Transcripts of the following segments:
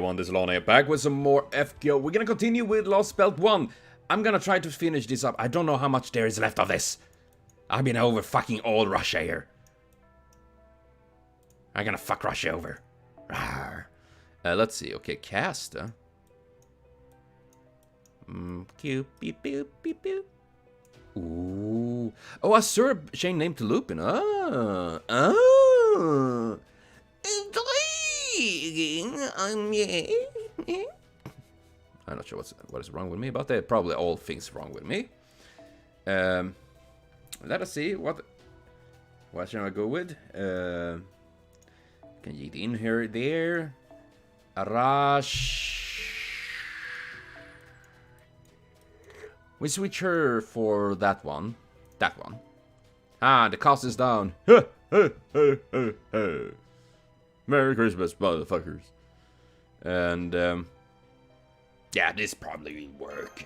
everyone, this is Lano back with some more FGO. We're gonna continue with Lostbelt 1. I'm gonna try to finish this up. I don't know how much there is left of this. I've been over fucking all Russia here. I'm gonna fuck Russia over. Let's see. Okay, cast. Beep, beep, beep, beep. Ooh. Oh, a Serb chain named to Lupin. Intriguing. I'm not sure what is wrong with me, but they're probably all things wrong with me. Let us see what should I go with. Can you get in here there? Arash. We switch her for that one. That one. Ah, the cost is down. Merry Christmas, motherfuckers. And, yeah, this probably will work.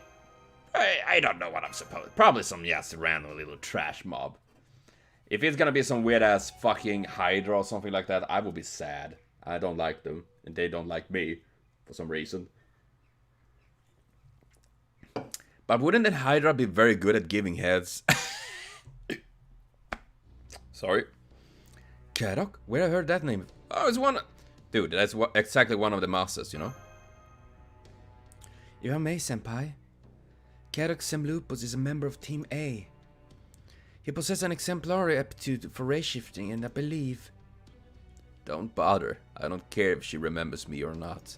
I don't know what I'm supposed. Probably some just random little trash mob. If it's gonna be some weird-ass fucking Hydra or something like that, I will be sad. I don't like them, and they don't like me, for some reason. But wouldn't that Hydra be very good at giving heads? Sorry. Kadok? Where I heard that name? Oh, it's one... Dude, that's exactly one of the masters, you know? If I may, senpai. Kadok Semlupus is a member of Team A. He possesses an exemplary aptitude for race shifting, and I believe... Don't bother. I don't care if she remembers me or not.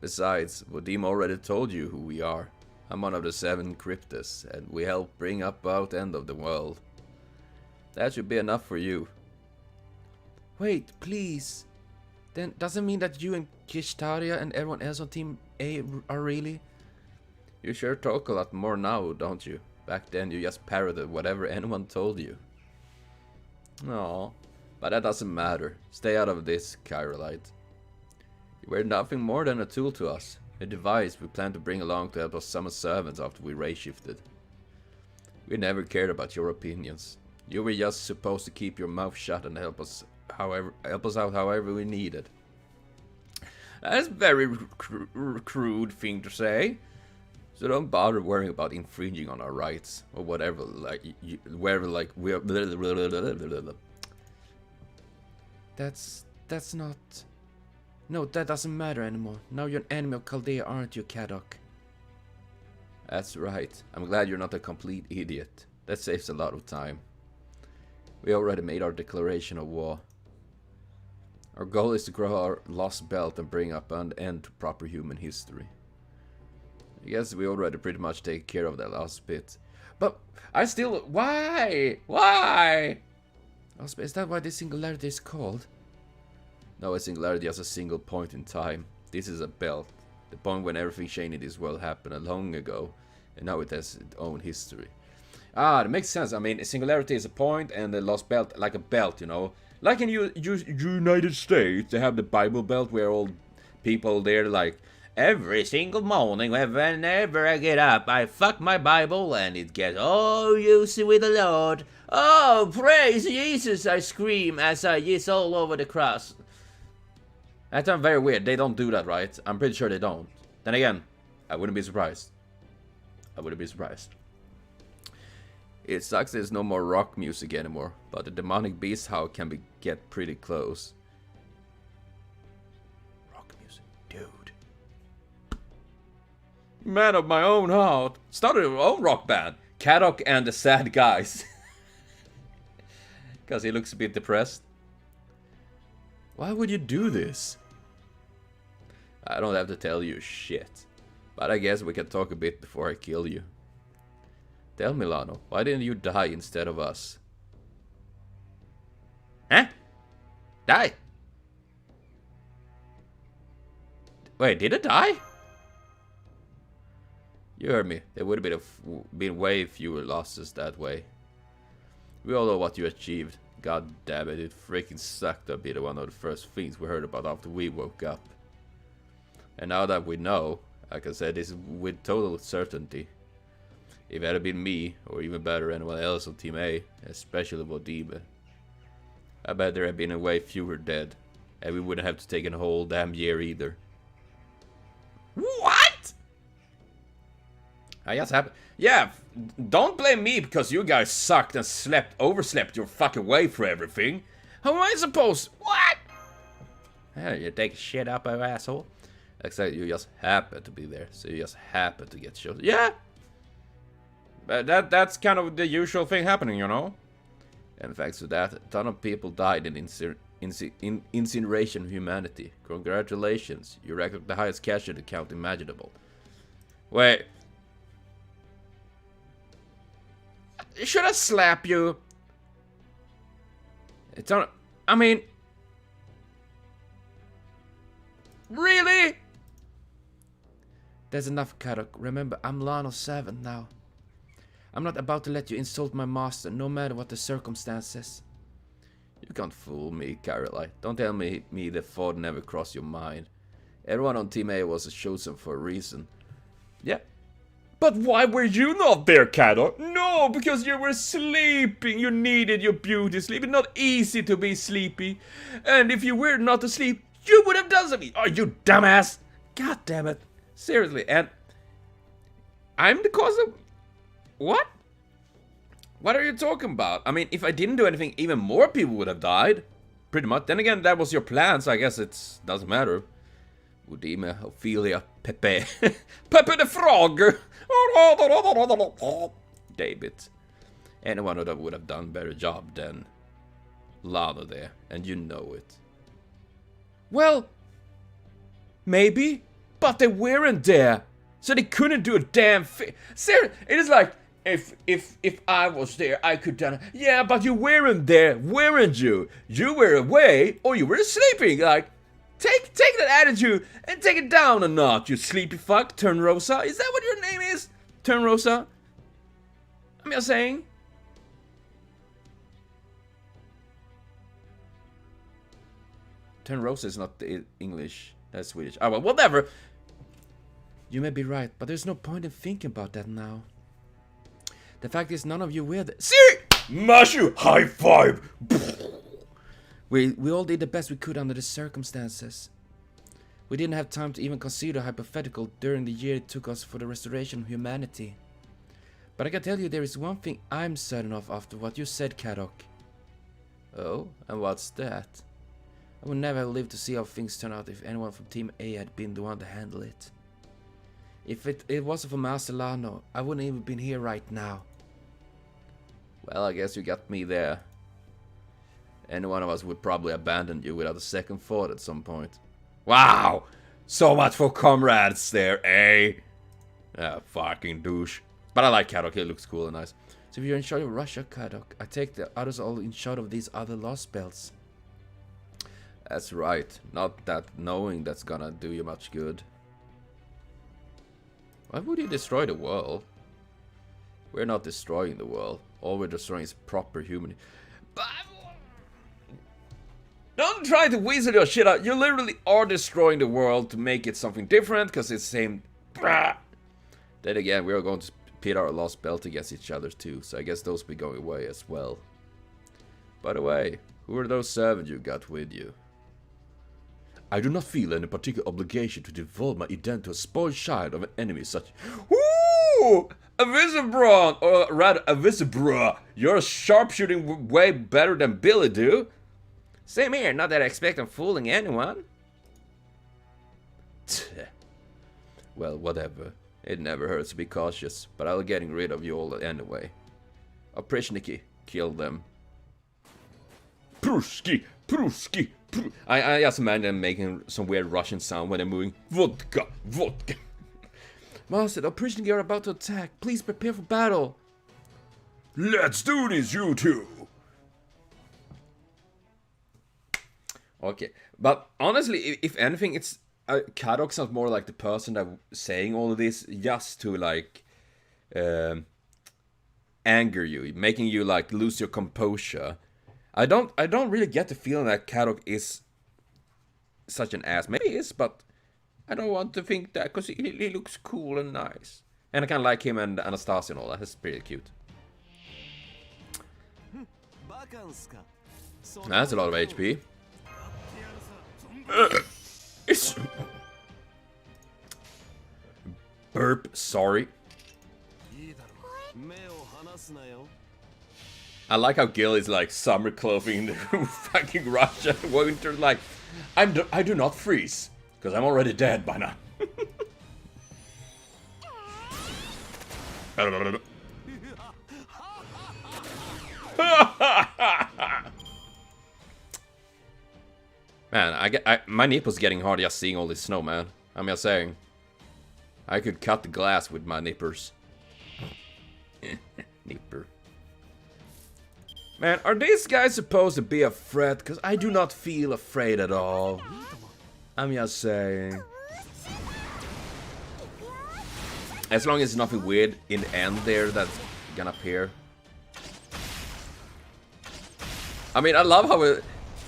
Besides, Vadim already told you who we are. I'm one of the 7 Cryptors, and we help bring about the end of the world. That should be enough for you. Wait, please. Then doesn't mean that you and Kishtaria and everyone else on Team A are really? You sure talk a lot more now, don't you? Back then you just parroted whatever anyone told you. No, but that doesn't matter. Stay out of this, Chirolite. You were nothing more than a tool to us. A device we plan to bring along to help us summon servants after we race shifted. We never cared about your opinions. You were just supposed to keep your mouth shut and help us out however we needed. That's a very crude thing to say. So don't bother worrying about infringing on our rights or whatever. Like wherever, like we're. That's not. No, that doesn't matter anymore. Now you're an enemy of Chaldea, aren't you, Kadok? That's right. I'm glad you're not a complete idiot. That saves a lot of time. We already made our declaration of war. Our goal is to grow our Lostbelt and bring up an end to proper human history. I guess we already pretty much take care of that last bit. But I still... Why? Why? Is that why this singularity is called? No, a singularity is a single point in time. This is a belt. The point when everything changed in this world happened long ago. And now it has its own history. Ah, that makes sense. I mean, a singularity is a point and the lost belt, like a belt, you know. Like in United States, they have the Bible Belt where all people there like... Every single morning, whenever I get up, I fuck my Bible and it gets all used with the Lord. Oh, praise Jesus, I scream as I yiss all over the cross. That's not very weird. They don't do that, right? I'm pretty sure they don't. Then again, I wouldn't be surprised. I wouldn't be surprised. It sucks there's no more rock music anymore, but the demonic beast howl can get pretty close. Rock music, dude. Man of my own heart. Started your own rock band. Kadok and the Sad Guys. Because he looks a bit depressed. Why would you do this? I don't have to tell you shit. But I guess we can talk a bit before I kill you. Tell me, Lano, why didn't you die instead of us? Huh? Die? Wait, did it die? You heard me. There would have been way fewer losses that way. We all know what you achieved. God damn it, it freaking sucked to be one of the first things we heard about after we woke up. And now that we know, I can say this with total certainty. If it had been me, or even better anyone else on Team A, especially Vadim, I bet there had been way fewer dead. And we wouldn't have to take a whole damn year either. What? I just happened. Yeah, don't blame me because you guys sucked and overslept your fucking way for everything. How am I supposed? What? Yeah, you take a shit up, you asshole. Except you just happen to be there, so you just happen to get shot. Yeah, but that's kind of the usual thing happening, you know. And thanks to that, a ton of people died in incineration of humanity. Congratulations, you racked the highest casualty count imaginable. Wait. Should I slap you? It's on. I mean, really? There's enough, Kadok. Remember, I'm Lano 7 now. I'm not about to let you insult my master, no matter what the circumstances. You can't fool me, Caroline. Don't tell me the thought never crossed your mind. Everyone on Team A was chosen for a reason. Yeah. But why were you not there, Kadok? No, because you were sleeping. You needed your beauty sleep. It's not easy to be sleepy. And if you were not asleep, you would have done something. Oh, you dumbass. God damn it. Seriously, and I'm the cause of... What? What are you talking about? I mean, if I didn't do anything, even more people would have died. Pretty much. Then again, that was your plan, so I guess it doesn't matter. Udime, Ophelia, Pepe. Pepe the Frog! David. Anyone that would have done a better job than Lana there, and you know it. Well, maybe, but they weren't there, so they couldn't do a damn thing. Seriously, it is like, if I was there, I could done it. Yeah, but you weren't there, weren't you? You were away, or you were sleeping. Like, take that attitude and take it down a notch, you sleepy fuck. Turn Rosa. Is that what your name is? Turn Rosa. I'm just saying. Turn Rosa is not English. That's Swedish. Oh well, whatever. You may be right, but there's no point in thinking about that now. The fact is, none of you were there. Siri! Mashu! High five! We all did the best we could under the circumstances. We didn't have time to even consider hypothetical during the year it took us for the restoration of humanity. But I can tell you there is one thing I'm certain of after what you said, Kadok. Oh, and what's that? I would never have lived to see how things turn out if anyone from Team A had been the one to handle it. If it wasn't for Master Lano, I wouldn't even been here right now. Well, I guess you got me there. Any one of us would probably abandon you without a second thought at some point. Wow! So much for comrades there, eh? Ah, fucking douche. But I like Kadok, he looks cool and nice. So if you're in charge of Russia, Kadok, I take the others all in charge of these other Lostbelts. That's right. Not that knowing that's gonna do you much good. Why would you destroy the world? We're not destroying the world. All we're destroying is proper human. Don't try to weasel your shit out. You literally are destroying the world to make it something different, because it's the same. Then again, we are going to pit our Lostbelt against each other too, so I guess those will be going away as well. By the way, who are those servants you got with you? I do not feel any particular obligation to divulge my identity to a spoiled child of an enemy such... Ooh! A Visibron! Or rather, a Visibra! You're sharpshooting way better than Billy do. Same here, not that I expect I'm fooling anyone. Well, whatever. It never hurts to be cautious, but I'll getting rid of you all anyway. Oprishniki, kill them. Pruski! Pruski! I just imagine them making some weird Russian sound when they're moving. Vodka! Vodka! Master, the Oprishniki are about to attack. Please prepare for battle. Let's do this, you two! Okay, but honestly, if anything, it's Kadok sounds more like the person that saying all of this just to like anger you, making you like lose your composure. I don't really get the feeling that Kadok is such an ass. Maybe he is, but I don't want to think that because he looks cool and nice, and I kind of like him and Anastasia and all that. That's pretty cute. That's a lot of HP. It's... Burp, sorry. I like how Gil is like summer clothing in fucking Russia. Winter, like, I do not freeze. Because I'm already dead by now. Man, my nipple's getting hard just seeing all this snow, man. I'm just saying. I could cut the glass with my nippers. Nipper. Man, are these guys supposed to be a threat? Because I do not feel afraid at all. I'm just saying. As long as there's nothing weird in the end there that's gonna appear. I mean, I love how it...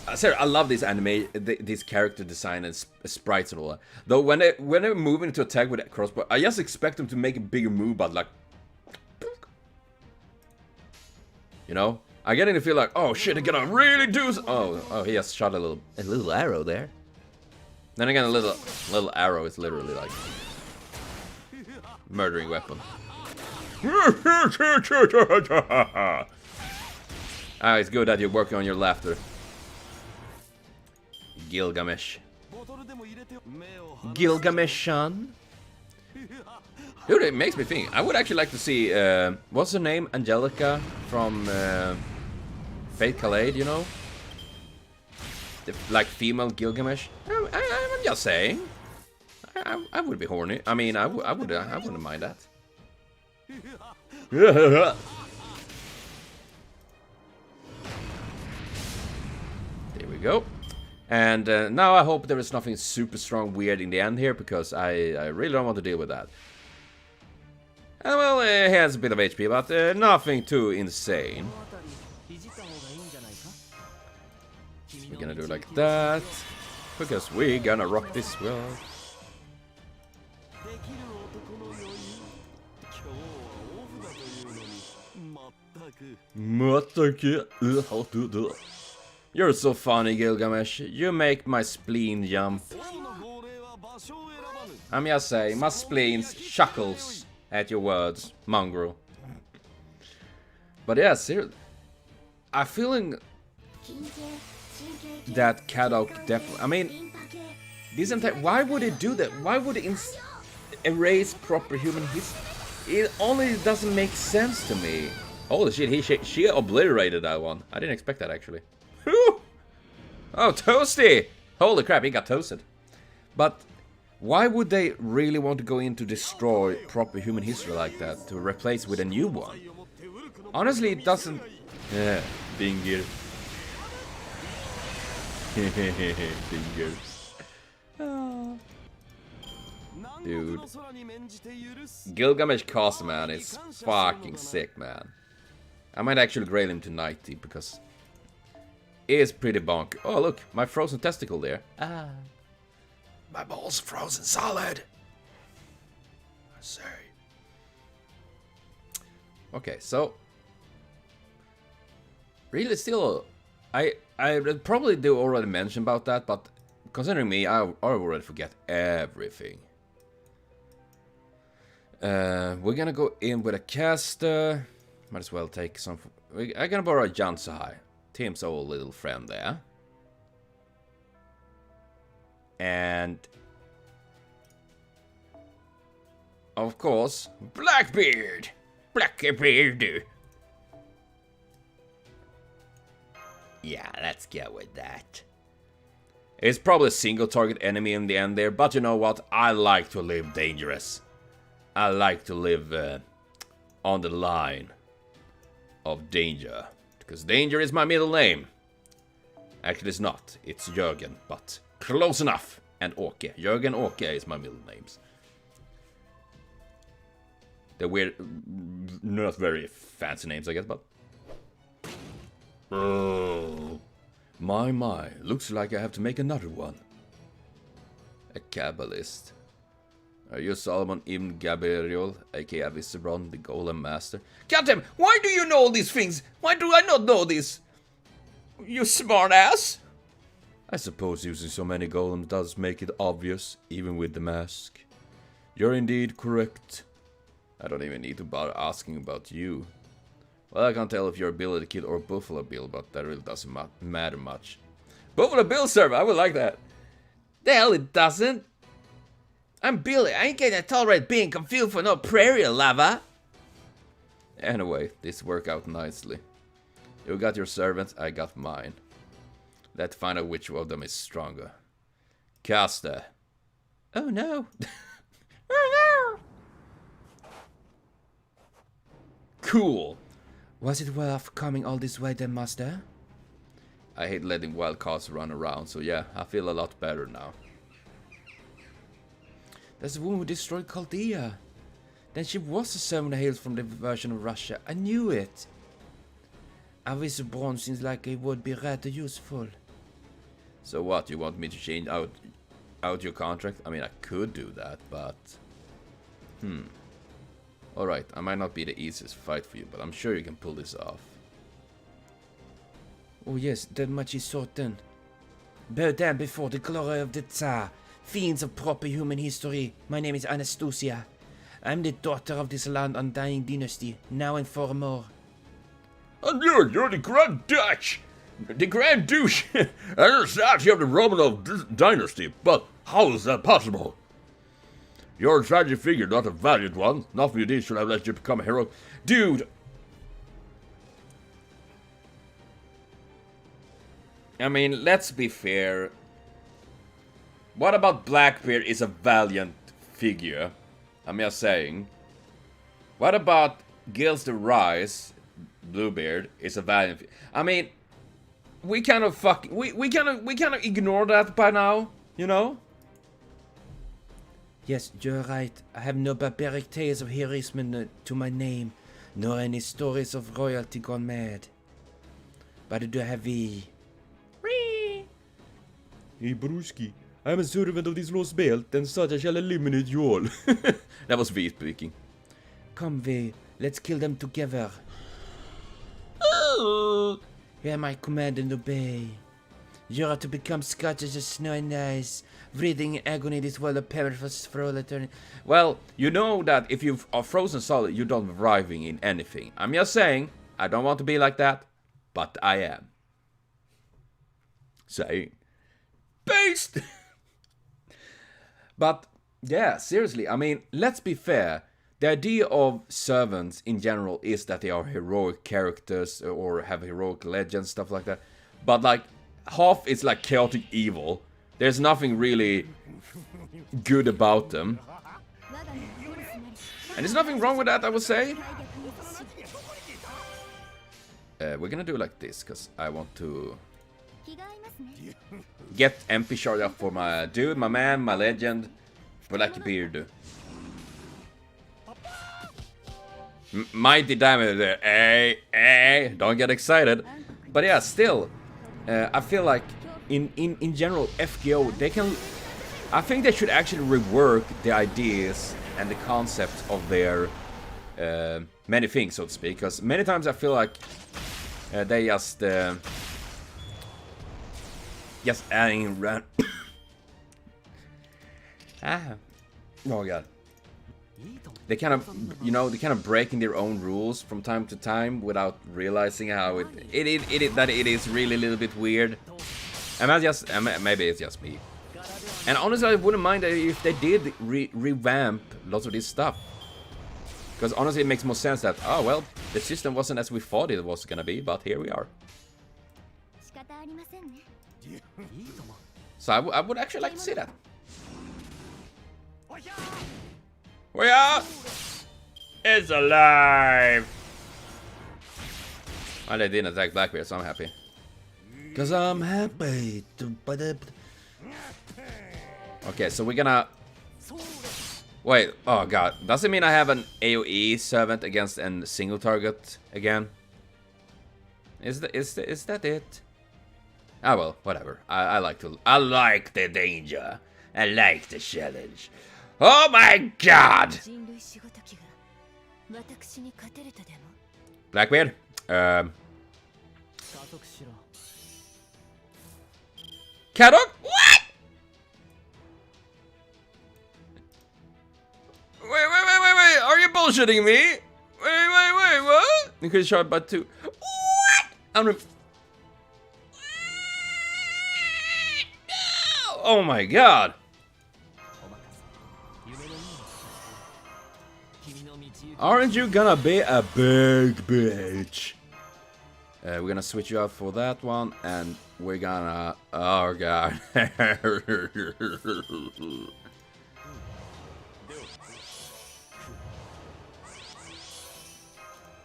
I love this anime, this character design and sprites and all that. Though when they move into attack with a crossbow, I just expect them to make a bigger move, but like... You know? I get in the feel like, oh shit, they're gonna really do oh, he just shot a little arrow there. Then again, a little arrow is literally like... murdering weapon. It's good that you're working on your laughter. Gilgamesh. Gilgamesh-san? Dude, it makes me think. I would actually like to see, what's her name? Angelica from Fate Calais, you know? The, like, female Gilgamesh. I'm just saying. I would be horny. I mean, I wouldn't mind that. There we go. And now I hope there is nothing super strong weird in the end here, because I really don't want to deal with that. Well, he has a bit of HP, but nothing too insane. We're gonna do it like that, because we're gonna rock this world. You're so funny, Gilgamesh. You make my spleen jump. I'm just saying, my spleen chuckles at your words, mongrel. But yeah, seriously, I'm feeling that Kadok definitely... I mean, this entire... Why would it do that? Why would it erase proper human history? It only doesn't make sense to me. Holy shit, she obliterated that one. I didn't expect that, actually. Oh, Toasty! Holy crap, he got toasted. But why would they really want to go in to destroy proper human history like that, to replace with a new one? Honestly, it doesn't... Yeah, Binger. Binger. Oh. Dude. Gilgamesh Castle, man, is fucking sick, man. I might actually grade him to 90, because... it is pretty bonk. Oh, look, my frozen testicle there. Ah. My balls frozen solid. I say. Okay, so really, still, I probably do already mention about that, but considering me, I already forget everything. We're gonna go in with a caster. Might as well take some. I'm gonna borrow a Jansahai, Tim's old little friend there. And of course, Blackbeard! Blackbeard! Yeah, let's go with that. It's probably a single target enemy in the end there, but you know what? I like to live dangerous. I like to live on the line of danger. Because danger is my middle name. Actually, it's not. It's Jörgen, but... close enough. And Åke. Jörgen Åke is my middle names. They're weird, not very fancy names, I guess, but... oh, my. Looks like I have to make another one. A Kabbalist. Are you Solomon Ibn Gabriel, aka Visibron, the Golem Master? Goddamn, why do you know all these things? Why do I not know this? You smart ass? I suppose using so many golems does make it obvious, even with the mask. You're indeed correct. I don't even need to bother asking about you. Well, I can't tell if you're Billy the Kid or Buffalo Bill, but that really doesn't matter much. Buffalo Bill, sir! I would like that. The hell it doesn't! I'm Billy, I ain't gonna tolerate being confused for no prairie lava! Anyway, this worked out nicely. You got your servants, I got mine. Let's find out which of them is stronger. Caster. Oh no! Oh no! Cool! Was it worth coming all this way then, Master? I hate letting wild cards run around, so yeah, I feel a lot better now. That's the woman who destroyed Chaldea. Then she was a servant hailed from the version of Russia. I knew it. A this bronze seems like it would be rather useful. So what, you want me to change out your contract? I mean, I could do that, but... Alright, I might not be the easiest fight for you, but I'm sure you can pull this off. Oh yes, that much is certain. Bow down before the glory of the Tsar. Fiends of proper human history. My name is Anastasia. I'm the daughter of this land undying dynasty, now and forevermore. And you're the Grand Duke! The Grand Duke! Anastasia of the Romanov dynasty, but how is that possible? You're a tragic figure, not a valiant one. Nothing you did should have let you become a hero. Dude! I mean, let's be fair. What about Blackbeard is a valiant figure? I'm just saying. What about Gills the Rise, Bluebeard, is a valiant I mean, we kind of we kind of ignore that by now, you know? Yes, you're right. I have no barbaric tales of heroism to my name, nor any stories of royalty gone mad. But I do have we. Hey, Bruski, I'm a servant of this Lostbelt, and such I shall eliminate you all. That was V speaking. Come, V, let's kill them together. Oh. Hear my command and obey. You are to become Scotch as snow and ice, breathing in agony this world of perils for all eternity. Well, you know that if you are frozen solid, you don't thriving in anything. I'm just saying, I don't want to be like that, but I am. Saying. Based! But, yeah, seriously, I mean, let's be fair. The idea of servants in general is that they are heroic characters or have heroic legends, stuff like that. But, like, half is like chaotic evil. There's nothing really good about them. And there's nothing wrong with that, I would say. We're gonna do it like this, because I want to get MP shard up for my dude, my man, my legend, Blackbeard. Mighty damage there. Don't get excited. But yeah, still, I feel like in general, FGO, they can... I think they should actually rework the ideas and the concepts of their many things, so to speak. Because many times I feel like they just adding run. Oh god. They kind of, you know, they kind of breaking their own rules from time to time without realizing how it is really a little bit weird. And maybe it's just me. And honestly, I wouldn't mind if they did revamp lots of this stuff. Because honestly, it makes more sense that, oh well, the system wasn't as we thought it was gonna be, but here we are. So I would actually like to see that. We are! It's alive! Well, they didn't attack Blackbeard, so I'm happy. Cause I'm happy. Okay, so we're gonna... Wait, oh god. Does it mean I have an AoE servant against a single target again? Is that it? Ah well, whatever. I like the danger. I like the challenge. Oh my god! Blackbeard? Caddock? What? Wait. Are you bullshitting me? Wait, what? You could shot by 2. What? No! Oh my god. Aren't you gonna be a big bitch? We're gonna switch you out for that one, and we're gonna... Oh god.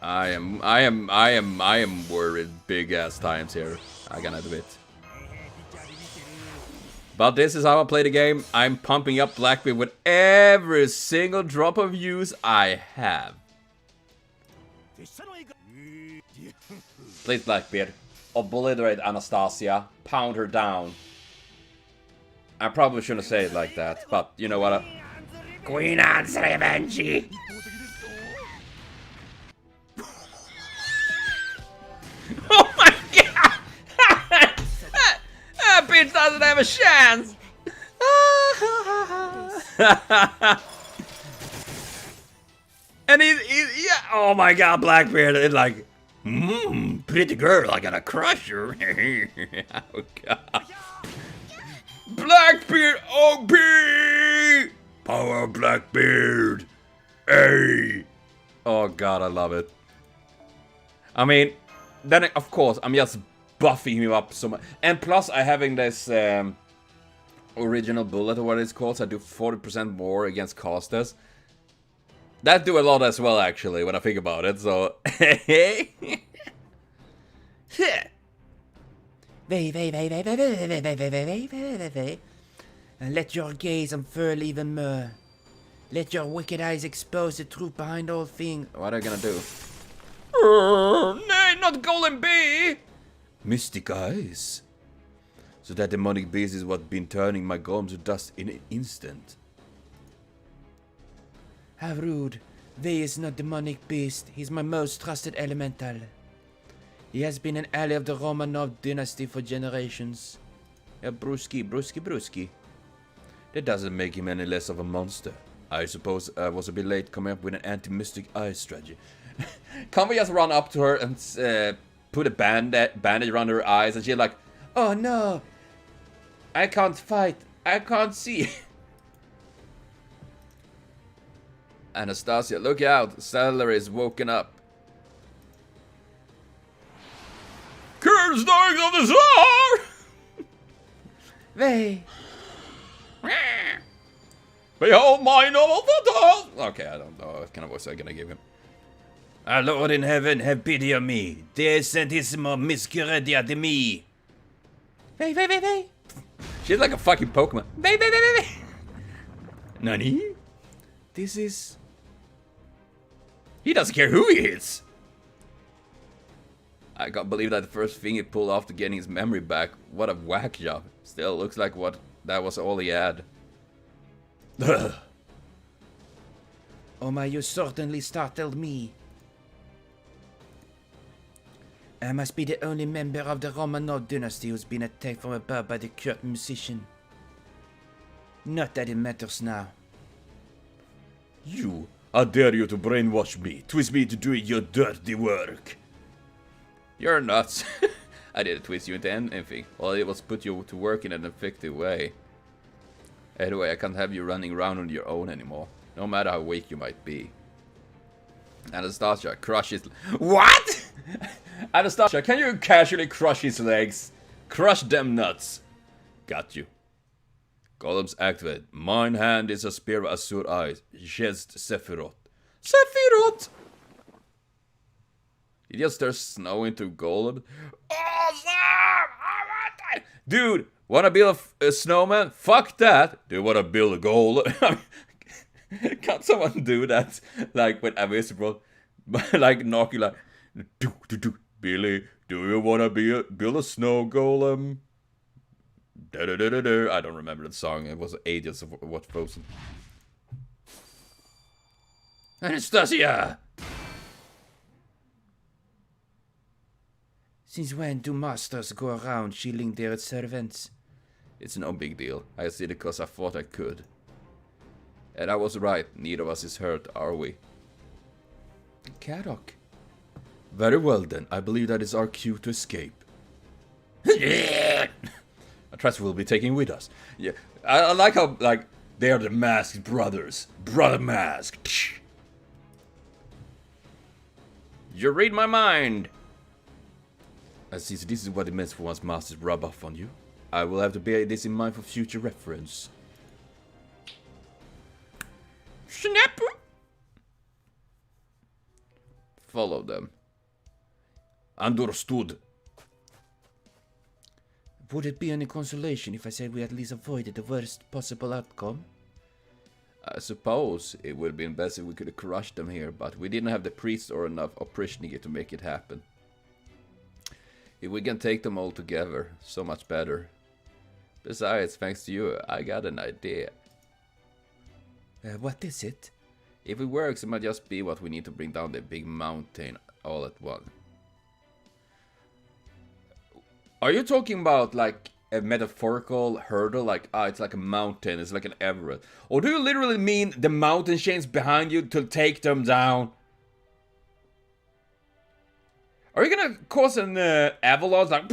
I am worried big ass times here. I gotta admit. But this is how I play the game. I'm pumping up Blackbeard with every single drop of use I have. Please, Blackbeard, obliterate Anastasia, pound her down. I probably shouldn't say it like that, but you know what? Queen Anne's revenge. Oh my god! That bitch doesn't have a chance! And he's yeah, oh my god, Blackbeard, it's like, pretty girl, I gotta crush her. Oh god. Blackbeard OP! Power Blackbeard! Hey! Oh god, I love it. I mean, then of course, I'm just buffing him up so much. And plus, I having this original bullet, or what it's called, so I do 40% more against casters. That do a lot as well, actually, when I think about it, so... Let your gaze unfurl even more. Let your wicked eyes expose the truth behind all things. What are you gonna do? Nay, not golden bee! Mystic eyes. So that demonic beast is what been turning my golem to dust in an instant. How rude. Vey is not demonic beast. He's my most trusted elemental. He has been an ally of the Romanov dynasty for generations. Yeah, brewski. That doesn't make him any less of a monster. I suppose I was a bit late coming up with an anti-mystic eye strategy. Can't we just run up to her and put a bandage around her eyes and she's like, oh no, I can't fight, I can't see. Anastasia, look out, Celery is woken up. Curse dogs of the Tsar! They. Behold my noble photos! Okay, I don't know what kind of voice I'm gonna give him. Our Lord in heaven, have pity on me. Descentissimo miscuredia de me. Vey. She's like a fucking Pokemon. Vey. Nani? This is... He doesn't care who he is. I can't believe that the first thing he pulled off to getting his memory back. What a whack job. Still looks like that was all he had. Oh my, you certainly startled me. I must be the only member of the Romanov dynasty who's been attacked from above by the cursed musician. Not that it matters now. You, I dare you to brainwash me, twist me into doing your dirty work. You're nuts. I didn't twist you into anything. All I did was put you to work in an effective way. Anyway, I can't have you running around on your own anymore, no matter how weak you might be. Anastasia, crush his... What?! Anastasia, can you casually crush his legs? Crush them nuts. Got you. Golems activate. Mine hand is a spear of azure eyes. Jest Sephiroth. Sephiroth! He just starts snow into Golem. Awesome! Dude, wanna build a snowman? Fuck that! Do you wanna build a Golem? Can't someone do that? Like with Invisible? Like knocking like... Billy, do you wanna build a snow golem? I don't remember the song. It was ages of what Frozen. Anastasia! Since when do masters go around shielding their servants? It's no big deal. I did it because I thought I could. And I was right. Neither of us is hurt, are we? Kadok. Very well then. I believe that is our cue to escape. Yeah! A treasure we'll be taking with us. Yeah, I like how, like, they are the masked brothers. Brother Mask. You read my mind. I see, so this is what it means for one's masters rub off on you. I will have to bear this in mind for future reference. Snap! Follow them. Understood. Would it be any consolation if I said we at least avoided the worst possible outcome? I suppose it would have been best if we could have crushed them here, but we didn't have the priests or enough oppressnigi to make it happen. If we can take them all together, so much better. Besides, thanks to you, I got an idea. What is it? If it works, it might just be what we need to bring down the big mountain all at once. Are you talking about like a metaphorical hurdle? Like, it's like a mountain, it's like an Everest? Or do you literally mean the mountain chains behind you to take them down? Are you gonna cause an avalanche? Like,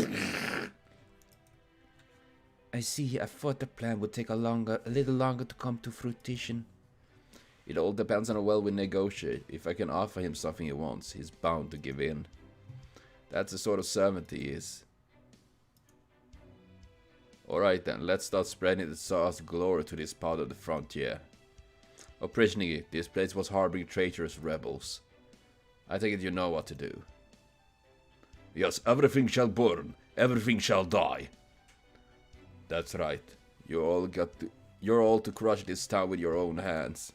I see. I thought the plan would take a little longer to come to fruition. It all depends on how well we negotiate. If I can offer him something he wants, he's bound to give in. That's the sort of servant he is. Alright then, let's start spreading the Tsar's glory to this part of the frontier. Oppressnigi, this place was harboring traitorous rebels. I take it you know what to do. Yes, everything shall burn, everything shall die. That's right. You're all to crush this town with your own hands.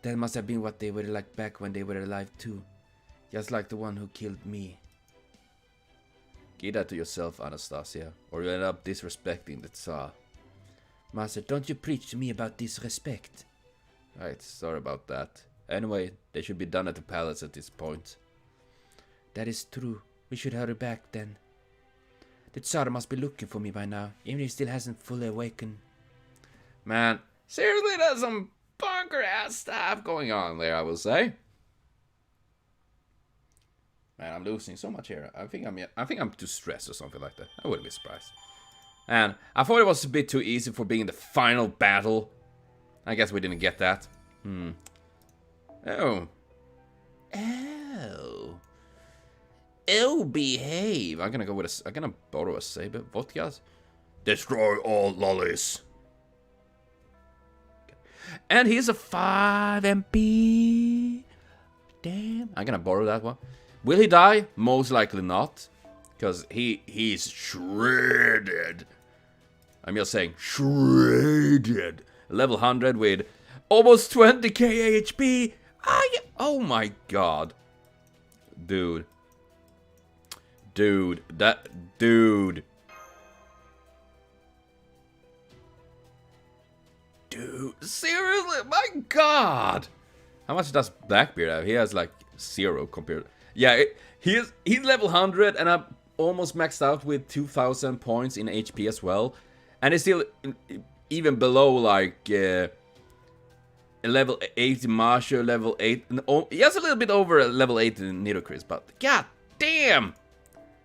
That must have been what they were like back when they were alive too. Just like the one who killed me. Keep that to yourself, Anastasia, or you'll end up disrespecting the Tsar. Master, don't you preach to me about disrespect. Right, sorry about that. Anyway, they should be done at the palace at this point. That is true. We should hurry back then. The Tsar must be looking for me by now, even if he still hasn't fully awakened. Man, seriously, there's some bunker ass stuff going on there, I will say. Man, I'm losing so much here. I think I'm too stressed or something like that. I wouldn't be surprised. And I thought it was a bit too easy for being the final battle. I guess we didn't get that. Oh. Oh. Oh, behave. I'm gonna go with I'm gonna borrow a saber. Vodkas. Destroy all lollies. And he's a 5 MP. Damn. I'm gonna borrow that one. Will he die? Most likely not. Because he's shredded. I'm just saying, shredded. Level 100 with almost 20k HP. Oh my god. Dude. Dude. Dude. Seriously? My god. How much does Blackbeard have? He has like 0 compared. Yeah, he's level 100 and I'm almost maxed out with 2000 points in HP as well. And it's still even below like level 80 Marshall, level 8. He has a little bit over level 8 in LanokirX, but god damn!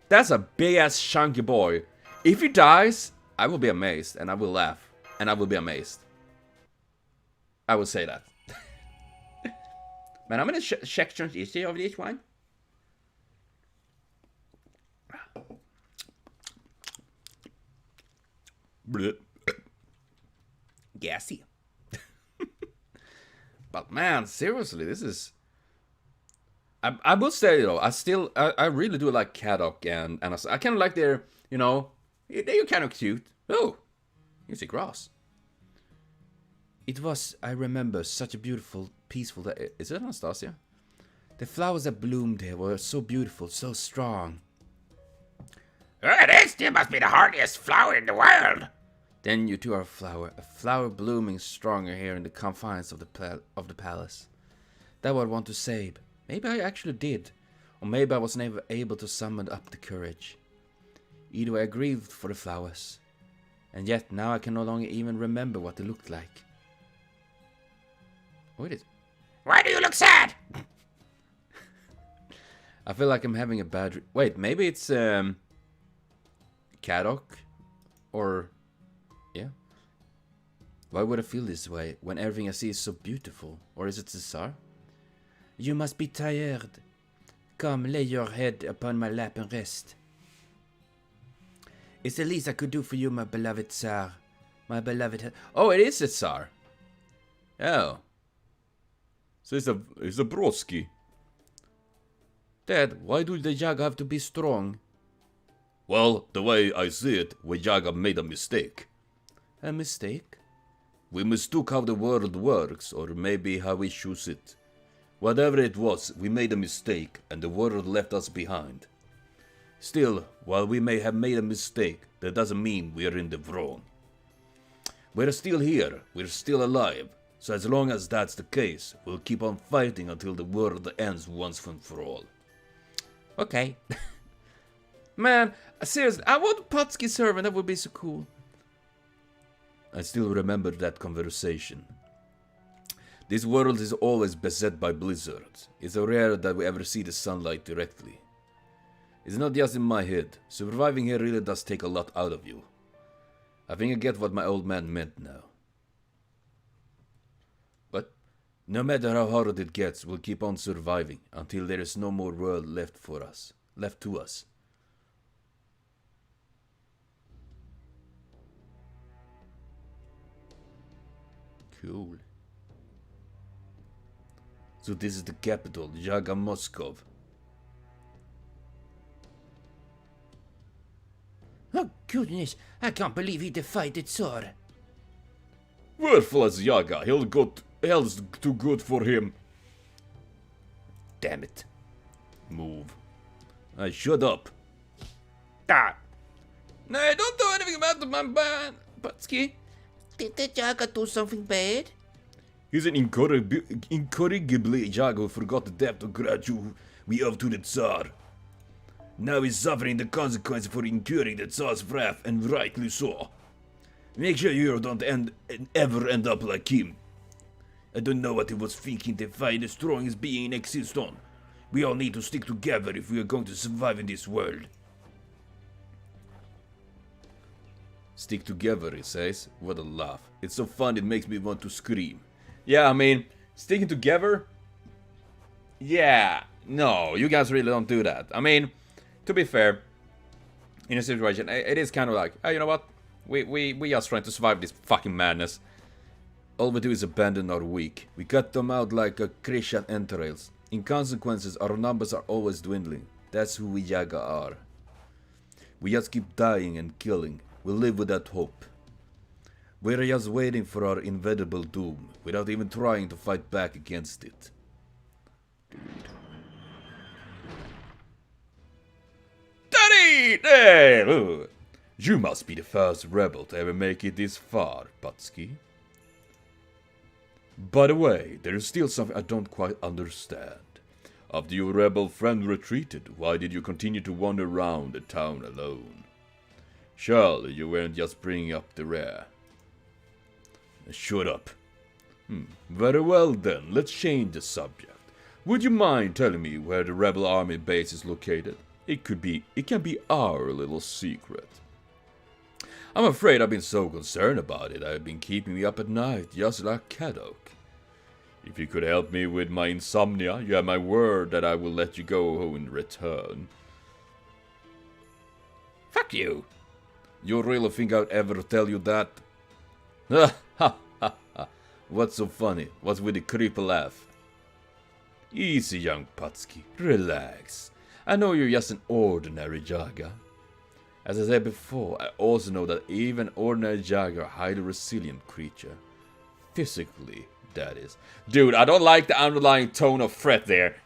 That's a big ass chunky boy. If he dies, I will be amazed and I will laugh. And I will be amazed. I will say that. Man, I'm gonna check history of each one. Gassy. But man, seriously, this is... I will say though, I really do like Kadok and Anastasia. I kind of like their, you know, they're kind of cute. Oh, you see grass. It was, I remember, such a beautiful, peaceful day. Is it Anastasia? The flowers that bloomed there were so beautiful, so strong. This must be the hardiest flower in the world. Then you too are a flower blooming stronger here in the confines of the palace. That what I want to say. Maybe I actually did, or maybe I was never able to summon up the courage. Either way, I grieved for the flowers. And yet, now I can no longer even remember what they looked like. What is... Why do you look sad? I feel like I'm having a bad... Wait, maybe it's... Kadok? Or... Yeah. Why would I feel this way when everything I see is so beautiful? Or is it the Tsar? You must be tired. Come, lay your head upon my lap and rest. It's the least I could do for you, my beloved Tsar. My beloved... Oh, it is the Tsar. Oh. So it's a broski. Dad, why do the Yaga have to be strong? Well, the way I see it, we Yaga made a mistake. A mistake? We mistook how the world works, or maybe how we choose it. Whatever it was, we made a mistake, and the world left us behind. Still, while we may have made a mistake, that doesn't mean we are in the wrong. We're still here, we're still alive, so as long as that's the case, we'll keep on fighting until the world ends once and for all. Okay. Man, seriously, I want Potsky servant, that would be so cool. I still remember that conversation. This world is always beset by blizzards. It's so rare that we ever see the sunlight directly. It's not just in my head. Surviving here really does take a lot out of you. I think I get what my old man meant now. But no matter how hard it gets, we'll keep on surviving until there is no more world left to us. Cool. So this is the capital, Yaga Moscow. Oh goodness, I can't believe he defied the Tsar. Worthless Yaga, hell's too good for him. Damn it. Move. Shut up. Ah, No, don't do anything about the man, Potsky. Did the Yaga do something bad? He's an incorrigibly Yaga who forgot the debt of gratitude we owe to the Tsar. Now he's suffering the consequences for incurring the Tsar's wrath, and rightly so. Make sure you don't ever end up like him. I don't know what he was thinking to fight the strongest being in existence. We all need to stick together if we are going to survive in this world. Stick together, he says. What a laugh. It's so fun it makes me want to scream. Yeah, I mean, sticking together? Yeah, no, you guys really don't do that. I mean, to be fair, in a situation, it is kind of like, hey, you know what? We just trying to survive this fucking madness. All we do is abandon our weak. We cut them out like a Christian entrails. In consequences, our numbers are always dwindling. That's who we Yaga are. We just keep dying and killing. We live with that hope. We're just waiting for our inevitable doom, without even trying to fight back against it. Dude. Daddy! Hey! Ooh. You must be the first rebel to ever make it this far, Potsky. By the way, there is still something I don't quite understand. After your rebel friend retreated, why did you continue to wander around the town alone? Surely you weren't just bringing up the rear. Shut up. Very well then, let's change the subject. Would you mind telling me where the rebel army base is located? It can be our little secret. I'm afraid I've been so concerned about it, I've been keeping me up at night, just like Kadok. If you could help me with my insomnia, you have my word that I will let you go home in return. Fuck you. You really think I'd ever tell you that? Ha ha ha ha. What's so funny? What's with the creepy laugh? Easy, young Potsky. Relax. I know you're just an ordinary Yaga. As I said before, I also know that even ordinary Yaga are a highly resilient creature. Physically, that is. Dude, I don't like the underlying tone of threat there.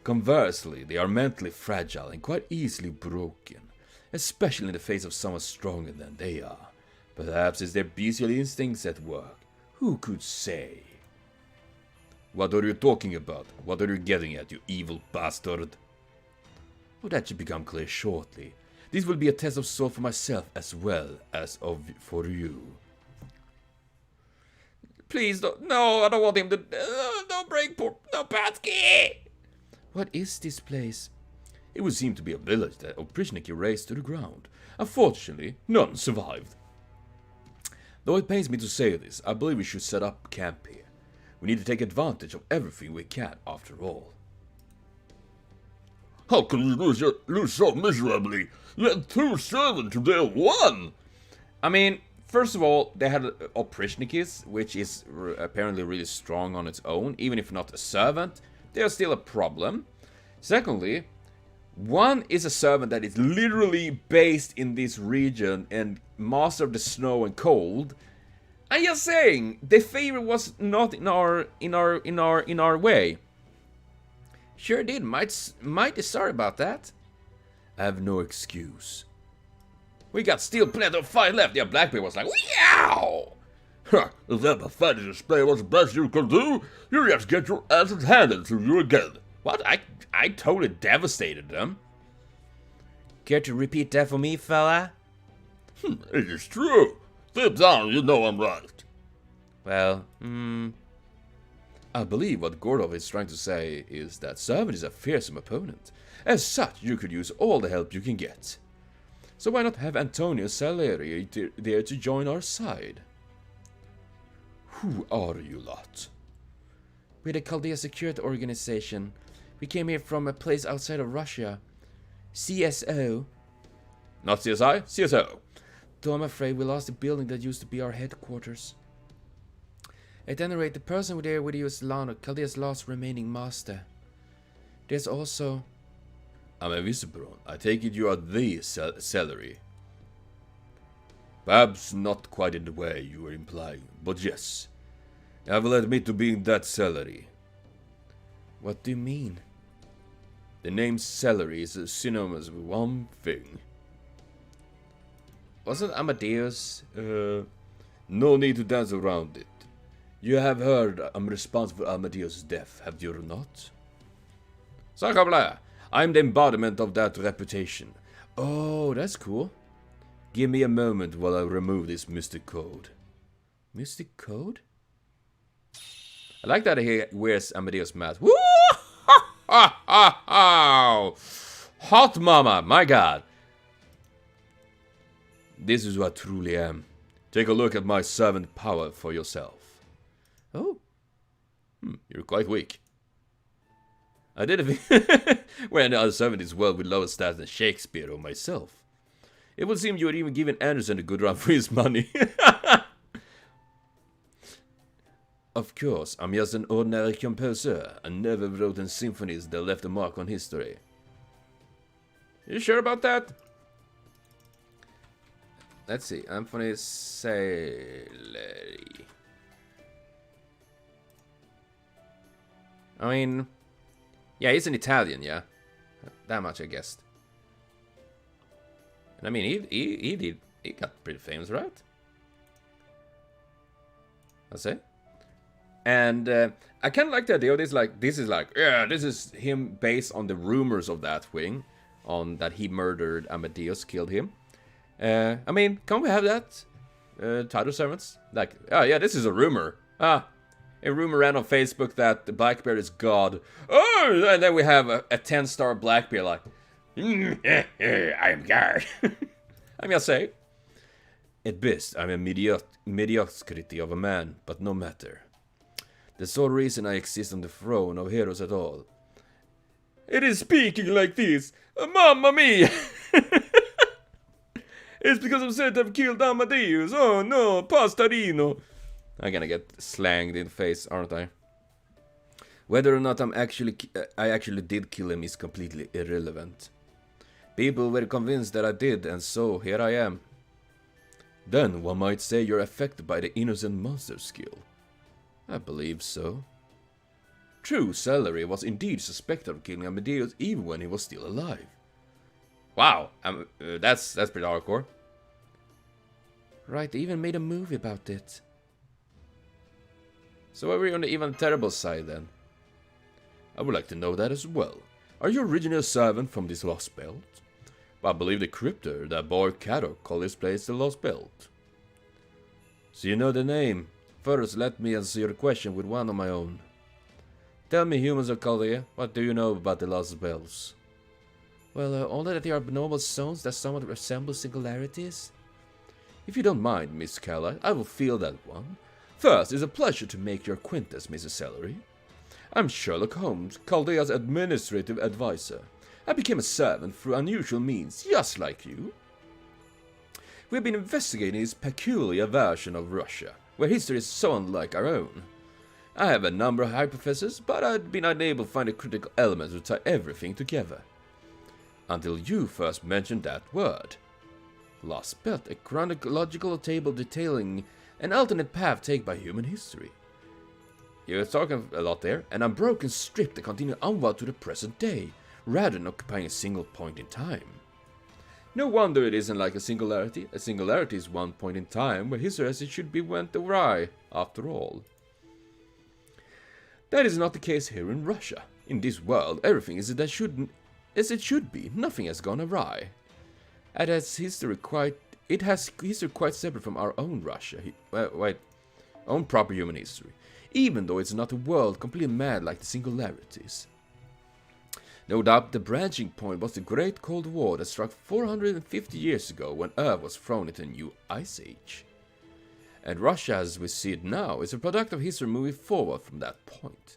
Conversely, they are mentally fragile and quite easily broken, especially in the face of someone stronger than they are. Perhaps it's their bestial instincts at work. Who could say? What are you talking about? What are you getting at, you evil bastard? Oh, that should become clear shortly. This will be a test of soul for myself as well as for you. Please don't. No, I don't want him to. Don't break poor. No, Patsky! What is this place? It would seem to be a village that Oprichniki razed to the ground. Unfortunately, none survived. Though it pains me to say this, I believe we should set up camp here. We need to take advantage of everything we can, after all. How can you lose so miserably? You had 2 servants to deal 1! I mean, first of all, they had Oprishnikis, which is apparently really strong on its own. Even if not a servant, they are still a problem. Secondly, one is a servant that is literally based in this region and master of the snow and cold. I'm just saying, the favor was not in our way. Sure did. Mighty sorry about that. I have no excuse. We got still plenty of fight left. Yeah, Blackbeard was like, "Yow!" Huh, if that pathetic display was the best you could do, you just get your asses handed to you again. What? I totally devastated them. Care to repeat that for me, fella? It is true. Deep down, you know I'm right. Well, I believe what Gordov is trying to say is that Servant is a fearsome opponent. As such, you could use all the help you can get. So why not have Antonio Salieri there to join our side? Who are you lot? We're the Chaldea Security Organization. We came here from a place outside of Russia. CSO. Not CSI, CSO. Though I'm afraid we lost the building that used to be our headquarters. At any rate, the person there with you is Lanok, Chaldea's last remaining master. There's also... I'm a Visibron. I take it you are the Celery. Perhaps not quite in the way you were implying, but yes. I will admit to being that Celery. What do you mean? The name Celery is synonymous with one thing. Wasn't Amadeus? No need to dance around it. You have heard I'm responsible for Amadeus' death, have you not? Sakabla, I'm the embodiment of that reputation. Oh, that's cool. Give me a moment while I remove this mystic code. Mystic code? I like that he wears Amadeus' mask. Woo! Hot mama, my god. This is who I truly am. Take a look at my servant power for yourself. Oh. You're quite weak. I did a when the other servant is well with lower stats than Shakespeare or myself. It would seem you had even given Anderson a good run for his money. Of course, I'm just an ordinary composer. I never wrote in symphonies that left a mark on history. You sure about that? Let's see, Anthony Salieri. I mean, yeah, he's an Italian, yeah. That much I guessed. And I mean, he got pretty famous, right? I'll say. And I kind of like the idea of this. Like, this is him based on the rumors of that wing, on that he murdered Amadeus, killed him. I mean, can't we have that? Title servants? Like, oh yeah, this is a rumor. A rumor ran on Facebook that the Blackbeard is God. Oh, and then we have a 10-star Blackbeard like, I am God. I'm gonna say. At best, I'm a mediocrity of a man, but no matter. The sole reason I exist on the throne of heroes at all. It is speaking like this. Mamma mia! It's because I'm said to have killed Amadeus. Oh no, Pastarino. I'm gonna get slanged in the face, aren't I? Whether or not I actually did kill him is completely irrelevant. People were convinced that I did, and so here I am. Then one might say you're affected by the innocent monster skill. I believe so. True, Celery was indeed suspected of killing Amadeus even when he was still alive. Wow, that's pretty hardcore. Right, they even made a movie about it. So are we on the even terrible side then? I would like to know that as well. Are you originally a servant from this Lostbelt? I believe the cryptor, that boy Caddock, called this place the Lostbelt. So you know the name. First, let me answer your question with one of my own. Tell me, humans of Chaldea, what do you know about the Lostbelts? Well, only that they are abnormal zones that somewhat resemble singularities. If you don't mind, Miss Calla, I will fill that one. First, it's a pleasure to make your acquaintance, Mrs. Celery. I'm Sherlock Holmes, Chaldea's administrative advisor. I became a servant through unusual means, just like you. We've been investigating this peculiar version of Russia, where history is so unlike our own. I have a number of hypotheses, but I've been unable to find a critical element to tie everything together. Until you first mentioned that word. Lostbelt, a chronological table detailing an alternate path taken by human history. You're talking a lot there, an unbroken strip that continues onward to the present day, rather than occupying a single point in time. No wonder it isn't like a singularity. A singularity is one point in time where history as it should be went awry, after all. That is not the case here in Russia. In this world, everything is as it should be. Nothing has gone awry. It has history quite separate from our own Russia. Own proper human history. Even though it's not a world completely mad like the singularities. No doubt the branching point was the Great Cold War that struck 450 years ago when Earth was thrown into a new ice age. And Russia as we see it now is a product of history moving forward from that point.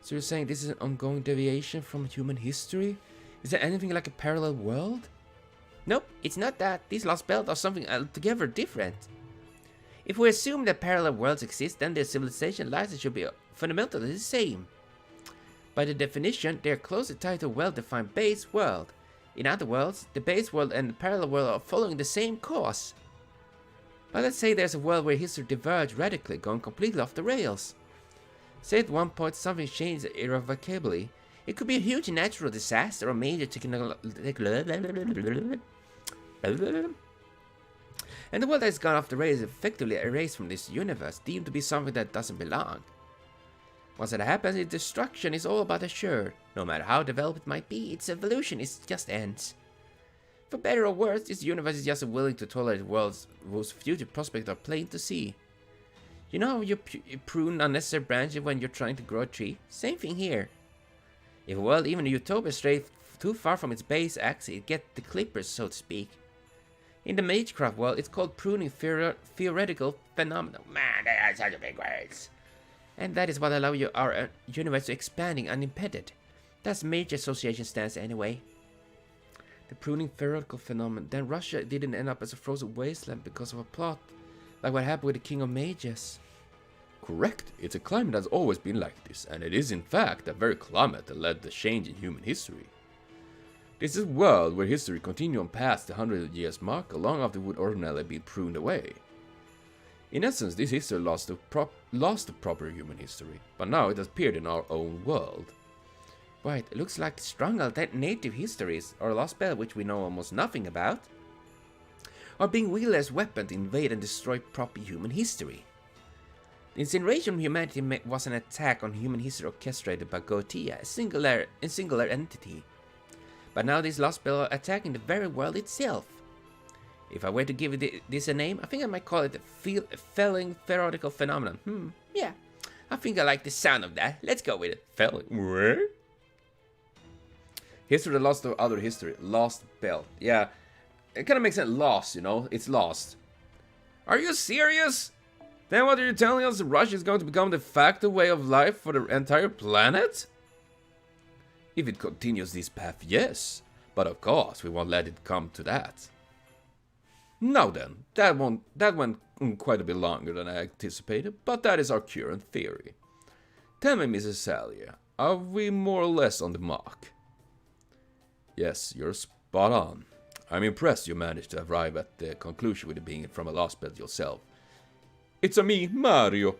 So you're saying this is an ongoing deviation from human history? Is there anything like a parallel world? Nope, it's not that. These Lostbelts are something altogether different. If we assume that parallel worlds exist, then their civilization lives should be fundamentally the same. By the definition, they are closely tied to a well-defined base world. In other words, the base world and the parallel world are following the same course. But let's say there's a world where history diverged radically, going completely off the rails. Say at one point something changed irrevocably. It could be a huge natural disaster or major and the world that has gone off the rails is effectively erased from this universe, deemed to be something that doesn't belong. Once that happens, its destruction is all but assured. No matter how developed it might be, its evolution just ends. For better or worse, this universe is just willing to tolerate worlds whose future prospects are plain to see. You know how you prune unnecessary branches when you're trying to grow a tree? Same thing here. If a world, even a utopia, strays too far from its base axis, it gets the clippers, so to speak. In the Magecraft world, it's called pruning theoretical phenomenon. Man, they are such big words. And that is what allows our universe to expanding unimpeded. That's Mage Association stance anyway. The pruning theoretical phenomenon. Then Russia didn't end up as a frozen wasteland because of a plot, like what happened with the King of Mages. Correct. It's a climate that's always been like this, and it is in fact that very climate that led the change in human history. This is a world where history continued on past the 100 years mark, long after it would ordinarily be pruned away. In essence, this history lost the proper human history, but now it has appeared in our own world. Right, it looks like strong native histories, or Lostbelt, which we know almost nothing about, are being wielded as weapons to invade and destroy proper human history. The incineration of humanity was an attack on human history orchestrated by Goetia, a singular entity. But now these Lostbelts are attacking the very world itself. If I were to give this a name, I think I might call it a felling theoretical phenomenon. Yeah, I think I like the sound of that. Let's go with it. Felling? Where? History that lost to other history. Lostbelt. Yeah, it kind of makes it lost, you know? It's lost. Are you serious? Then what are you telling us? Russia is going to become the de facto way of life for the entire planet? If it continues this path, yes. But of course, we won't let it come to that. Now then, that went quite a bit longer than I anticipated, but that is our current theory. Tell me, Mrs. Salia, are we more or less on the mark? Yes, you're spot on. I'm impressed you managed to arrive at the conclusion with it being from a Lostbelt yourself. It's a me, Mario.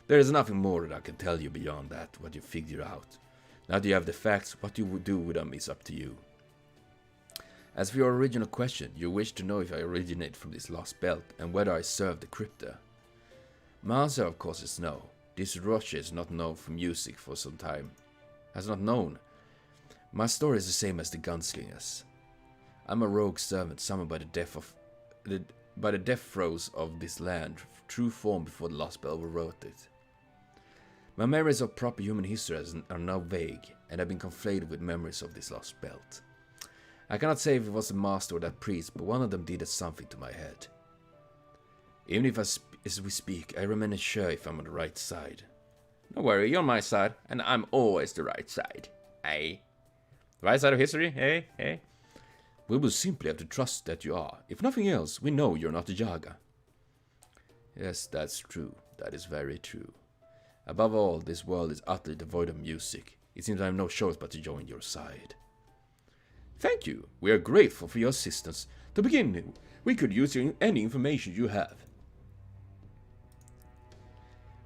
There is nothing more that I can tell you beyond that, what you figure out. Now that you have the facts, what you would do with them is up to you. As for your original question, you wish to know if I originate from this Lostbelt and whether I serve the cryptor. My answer, of course, is no. This Russia is not known for music for some time. Has not known. My story is the same as the gunslingers. I'm a rogue servant summoned by the death throes of this land, true form before the Lostbelt wrote it. My memories of proper human history are now vague, and have been conflated with memories of this Lostbelt. I cannot say if it was the master or that priest, but one of them did something to my head. Even if as we speak, I remain unsure if I'm on the right side. Don't worry, you're on my side, and I'm always the right side. Hey. Right side of history? Hey. We will simply have to trust that you are. If nothing else, we know you're not a Yaga. Yes, that's true. That is very true. Above all, this world is utterly devoid of music. It seems I have no choice but to join your side. Thank you. We are grateful for your assistance. To begin, we could use any information you have.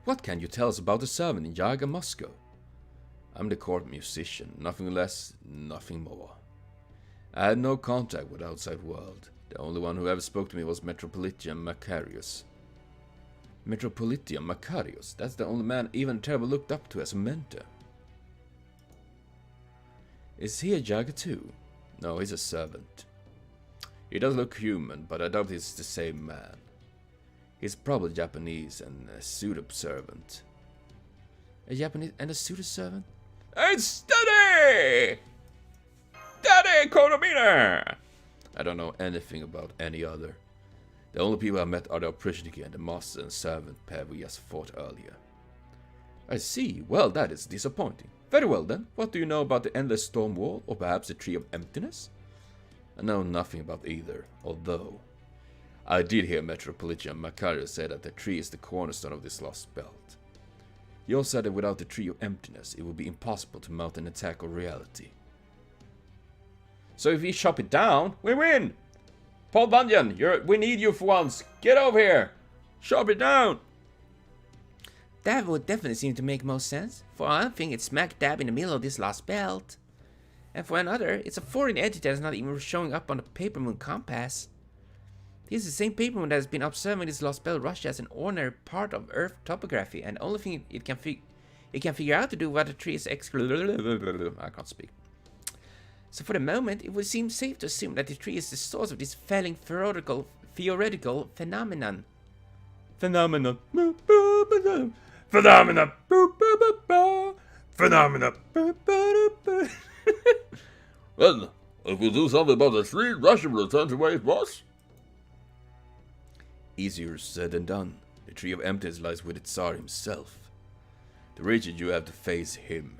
What can you tell us about the servant in Yaga, Moscow? I'm the court musician, nothing less, nothing more. I had no contact with the outside world. The only one who ever spoke to me was Metropolitan Macarius. Metropolitan Macarius? That's the only man even Terrible looked up to as a mentor. Is he a Yaga too? No, he's a servant. He does look human, but I doubt he's the same man. He's probably Japanese and a pseudo-servant. A Japanese and a pseudo-servant? It's steady! Steady, Koromina! I don't know anything about any other. The only people I met are the Oprishniki and the master and servant pair we just fought earlier. I see. Well, that is disappointing. Very well then. What do you know about the Endless Storm Wall, or perhaps the Tree of Emptiness? I know nothing about either, although I did hear Metropolitan Macarius say that the tree is the cornerstone of this Lostbelt. He also said that without the Tree of Emptiness, it would be impossible to mount an attack of reality. So if we chop it down, we win! Paul Bunyan, we need you for once. Get over here. Chop it down. That would definitely seem to make most sense. For one thing, it's smack dab in the middle of this Lostbelt. And for another, it's a foreign entity that's not even showing up on the Paper Moon compass. This is the same Paper Moon that has been observing this Lostbelt Russia as an ordinary part of Earth topography, and the only thing it can figure out to do what the tree is I can't speak. So for the moment, it would seem safe to assume that the tree is the source of this failing theoretical phenomenon. Phenomena. Well, if we do something about the tree, Russia will return to where it was. Easier said than done. The Tree of Emptiness lies with its Tsar himself. To reach it, you have to face him.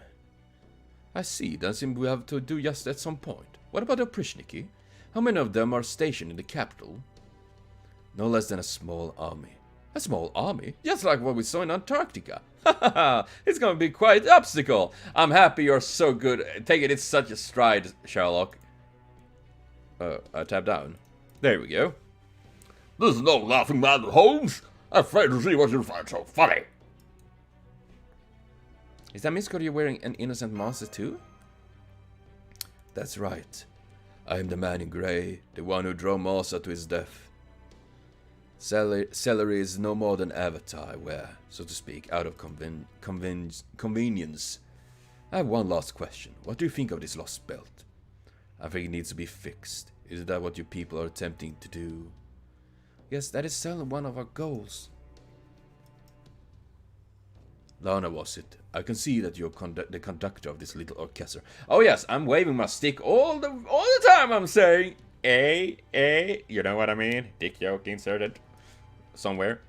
I see, then seems we have to do just at some point. What about the Oprishniki? How many of them are stationed in the capital? No less than a small army. A small army? Just like what we saw in Antarctica. Haha, it's gonna be quite the obstacle. I'm happy you're so good. Take it, it's such a stride, Sherlock. I tap down. There we go. This is no laughing matter, Holmes. I'm afraid to see what you find so funny. Is that Miss you're wearing an innocent monster too? That's right. I am the man in grey, the one who drove Masa to his death. Celery is no more than avatar I wear, so to speak, out of convenience. I have one last question. What do you think of this Lostbelt? I think it needs to be fixed. Is that what you people are attempting to do? Yes, that is certainly one of our goals. Lana, was it? I can see that you're the conductor of this little orchestra. Oh yes, I'm waving my stick all the time. I'm saying, you know what I mean? Dick joke inserted somewhere.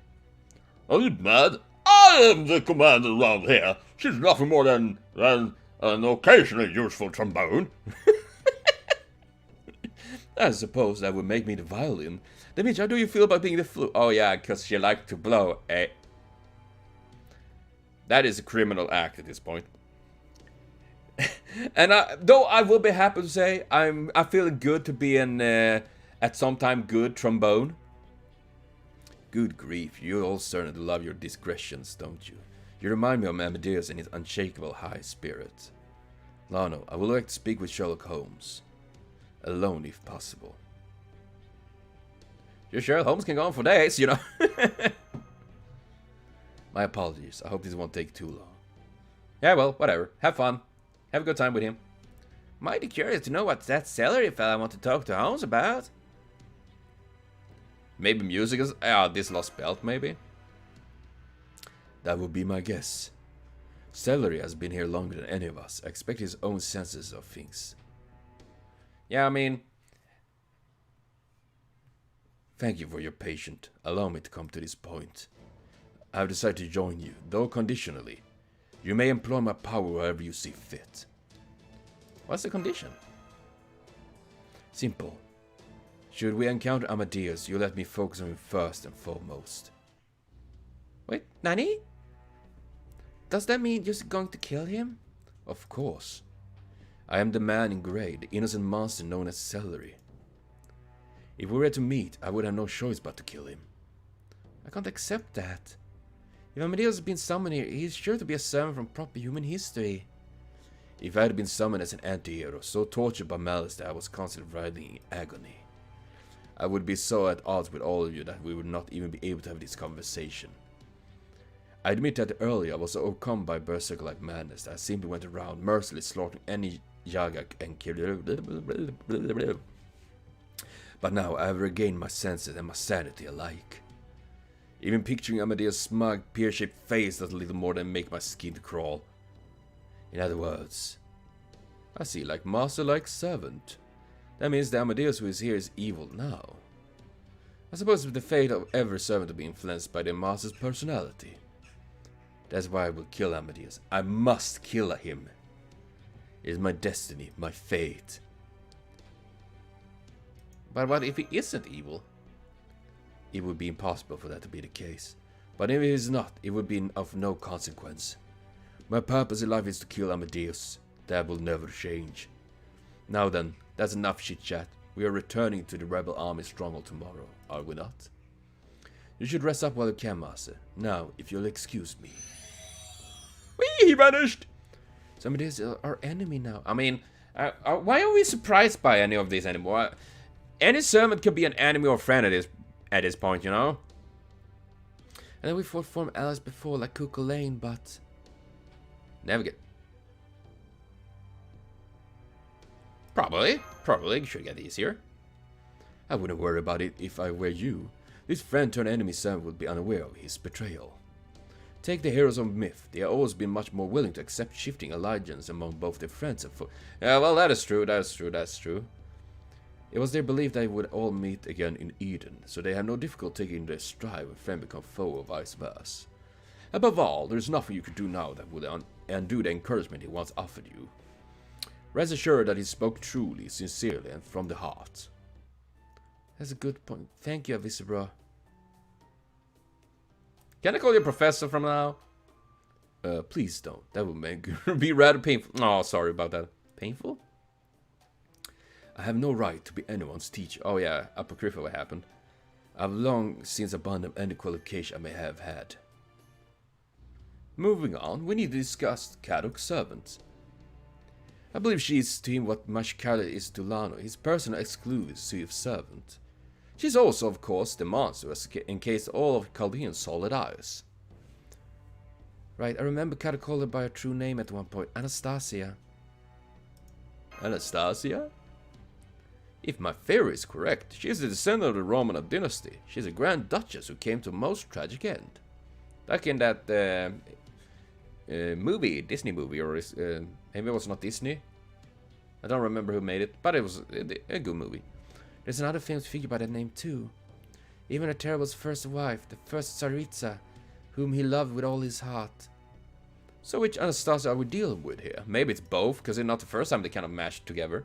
Are you mad? I am the commander around here. She's nothing more than an occasionally useful trombone. I suppose that would make me the violin. Dimitri, how do you feel about being the flute? Oh yeah, because she likes to blow. That is a criminal act at this point. And though I will be happy to say I feel good to be an at some time good trombone. Good grief, you all certainly love your discretions, don't you? You remind me of Amadeus and his unshakable high spirit. Lano, I would like to speak with Sherlock Holmes. Alone, if possible. You're sure Holmes can go on for days, you know? My apologies. I hope this won't take too long. Yeah, well, whatever. Have fun. Have a good time with him. Mighty curious to know what that celery fella want to talk to Holmes about. Maybe music is... this Lostbelt, maybe? That would be my guess. Celery has been here longer than any of us. I expect his own senses of things. Yeah, I mean... Thank you for your patience. Allow me to come to this point. I have decided to join you, though conditionally. You may employ my power wherever you see fit. What's the condition? Simple. Should we encounter Amadeus, you let me focus on him first and foremost. Wait, Nani? Does that mean you're going to kill him? Of course. I am the man in grey, the innocent monster known as Celery. If we were to meet, I would have no choice but to kill him. I can't accept that. If Amadeus has been summoned here, he is sure to be a servant from proper human history. If I had been summoned as an anti-hero, so tortured by malice that I was constantly writhing in agony, I would be so at odds with all of you that we would not even be able to have this conversation. I admit that earlier I was overcome by berserker-like madness that I simply went around mercilessly slaughtering any Yaga and killed. But now I have regained my senses and my sanity alike. Even picturing Amadeus' smug, pear-shaped face does little more than make my skin crawl. In other words, I see like master, like servant. That means the Amadeus who is here is evil now. I suppose it's the fate of every servant to be influenced by their master's personality. That's why I will kill Amadeus. I must kill him. It is my destiny, my fate. But what if he isn't evil? It would be impossible for that to be the case. But if it is not, it would be of no consequence. My purpose in life is to kill Amadeus. That will never change. Now then, that's enough chit-chat. We are returning to the rebel army stronghold tomorrow, are we not? You should rest up while you can, Master. Now, if you'll excuse me. Whee! He vanished! So Amadeus is our enemy now. I mean, why are we surprised by any of this anymore? Any servant could be an enemy or friend at this point, you know? And then we fought form allies before, like Cuckoo Lane, but... Navigate. Probably should get easier. I wouldn't worry about it if I were you. This friend turned enemy servant would be unaware of his betrayal. Take the heroes of myth. They have always been much more willing to accept shifting allegiance among both their friends and foes. Yeah, well, that is true, that's true. It was their belief they would all meet again in Eden, so they have no difficulty taking their stride when friend become foe or vice versa. Above all, there is nothing you could do now that would undo the encouragement he once offered you. Rest assured that he spoke truly, sincerely, and from the heart. That's a good point. Thank you, Avisabra. Can I call you Professor from now? Please don't. That would make be rather painful. Oh, sorry about that. Painful? I have no right to be anyone's teacher. Oh yeah, Apocrypha, what happened? I've long since abandoned any qualification I may have had. Moving on, we need to discuss Kadok's servant. I believe she is to him what Mashkala is to Lano, his personal exclusive servant. She is also, of course, the monster who encased all of Chaldean's solid eyes. Right, I remember Kadok called her by her true name at one point, Anastasia. Anastasia? If my theory is correct, she is the descendant of the Romanov dynasty. She is a Grand Duchess who came to a most tragic end. Like in that movie, Disney movie, or maybe it was not Disney. I don't remember who made it, but it was a good movie. There's another famous figure by that name too. Even Aterable's first wife, the first Tsaritsa, whom he loved with all his heart. So which Anastasia are we dealing with here? Maybe it's both, because it's not the first time they kind of mashed together.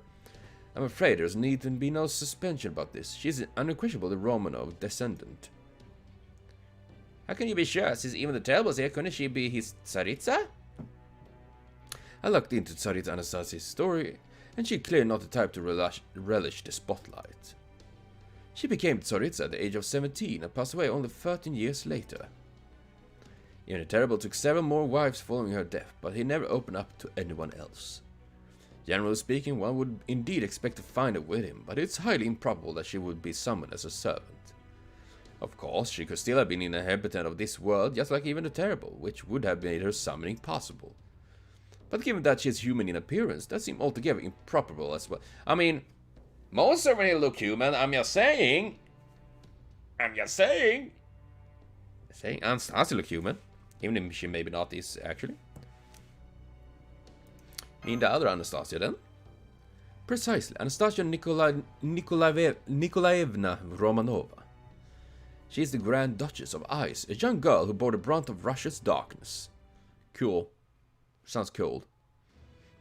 I'm afraid there's need to be no suspension about this. She's unquestionably Romanov descendant. How can you be sure? Since even the Terrible's here, couldn't she be his Tsaritsa? I looked into Tsaritsa Anastasia's story, and she's clearly not the type to relish the spotlight. She became Tsaritsa at the age of 17 and passed away only 13 years later. Even the Terrible took 7 more wives following her death, but he never opened up to anyone else. Generally speaking, one would indeed expect to find her with him, but it's highly improbable that she would be summoned as a servant. Of course, she could still have been an inhabitant of this world, just like even the Terrible, which would have made her summoning possible. But given that she's human in appearance, that seems altogether improbable as well. I mean, most of them look human, I'm just saying. Saying Anastasia look human. Even if she maybe not is, actually. Mean the other Anastasia, then? Precisely, Anastasia Nikolaevna Romanova. She is the Grand Duchess of Ice, a young girl who bore the brunt of Russia's darkness. Cool. Sounds cold.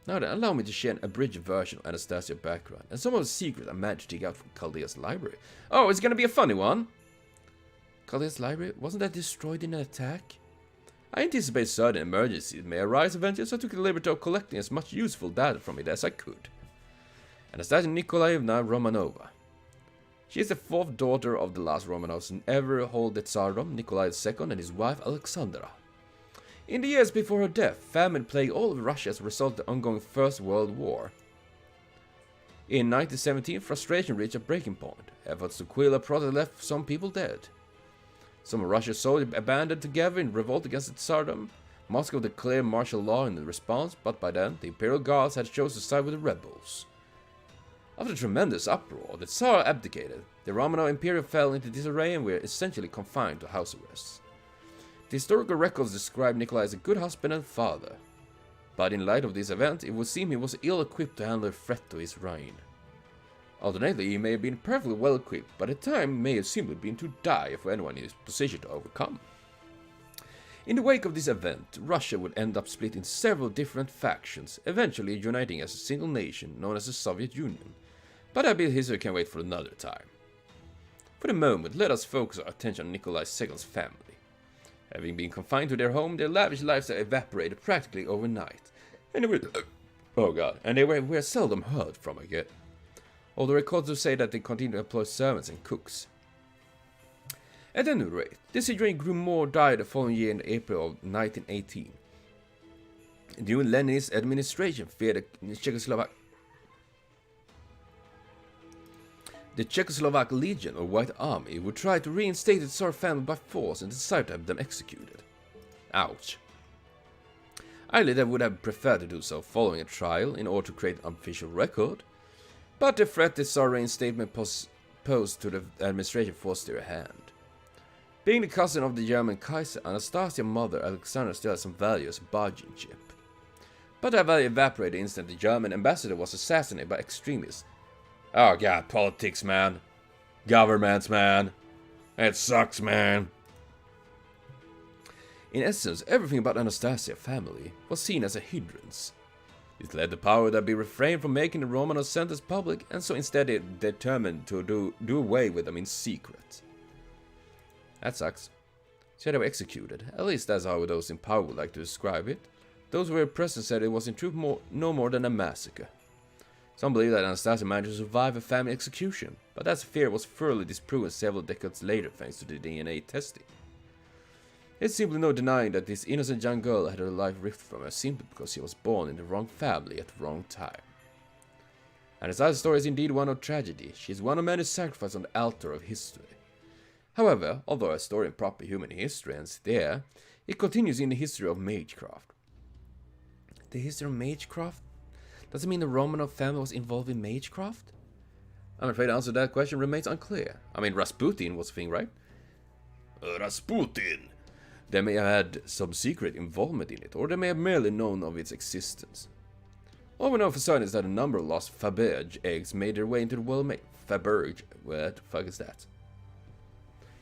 Now then, allow me to share an abridged version of Anastasia's background, and some of the secrets I managed to dig out from Chaldea's library. Oh, it's gonna be a funny one! Chaldea's library? Wasn't that destroyed in an attack? I anticipate certain emergencies may arise eventually, so I took the liberty of collecting as much useful data from it as I could. Anastasia Nikolaevna Romanova. She is the fourth daughter of the last Romanovs to ever hold the Tsardom, Nikolai II, and his wife Alexandra. In the years before her death, famine plagued all of Russia as a result of the ongoing First World War. In 1917, frustration reached a breaking point. Efforts to quell a protest left some people dead. Some of Russia's soldiers abandoned together in revolt against the Tsardom. Moscow declared martial law in response, but by then, the Imperial Guards had chosen to side with the rebels. After a tremendous uproar, the Tsar abdicated. The Romanov Imperium fell into disarray and were essentially confined to house arrest. The historical records describe Nikolai as a good husband and father. But in light of this event, it would seem he was ill-equipped to handle a threat to his reign. Alternately, he may have been perfectly well-equipped, but at the time may have simply been too dire for anyone in his position to overcome. In the wake of this event, Russia would end up split in several different factions, eventually uniting as a single nation known as the Soviet Union. But that bit of history can wait for another time. For the moment, let us focus our attention on Nikolai II's family. Having been confined to their home, their lavish lives had evaporated practically overnight, and they were seldom heard from again. Although records do say that they continued to employ servants and cooks. At any rate, this situation grew more dire the following year in April of 1918. During Lenin's administration, feared the Czechoslovak Legion or White Army would try to reinstate the Tsar family by force and decided to have them executed. Ouch. Ideally, they would have preferred to do so following a trial in order to create an official record, but the threat the Tsar reinstatement posed to the administration forced their hand. Being the cousin of the German Kaiser, Anastasia's mother Alexandra still had some value as a bargaining chip. But that value evaporated the instant the German ambassador was assassinated by extremists. Oh god, politics, man. Governments, man. It sucks, man. In essence, everything about Anastasia's family was seen as a hindrance. It led the power that be refrained from making the Romanov sentence public, and so instead they determined to do away with them in secret. That sucks. So they were executed. At least that's how those in power would like to describe it. Those who were present said it was in truth no more than a massacre. Some believe that Anastasia managed to survive a family execution, but that fear was thoroughly disproven several decades later thanks to the DNA testing. There's simply no denying that this innocent young girl had her life ripped from her simply because she was born in the wrong family at the wrong time. Anastasia's story is indeed one of tragedy. She is one of many sacrifices on the altar of history. However, although a story in proper human history ends there, it continues in the history of magecraft. The history of magecraft? Does it mean the Romanov family was involved in magecraft? I'm afraid the answer to that question remains unclear. I mean, Rasputin was a thing, right? Rasputin. They may have had some secret involvement in it, or they may have merely known of its existence. All we know for certain is that a number of lost Faberge eggs made their way into the world. Faberge? What the fuck is that?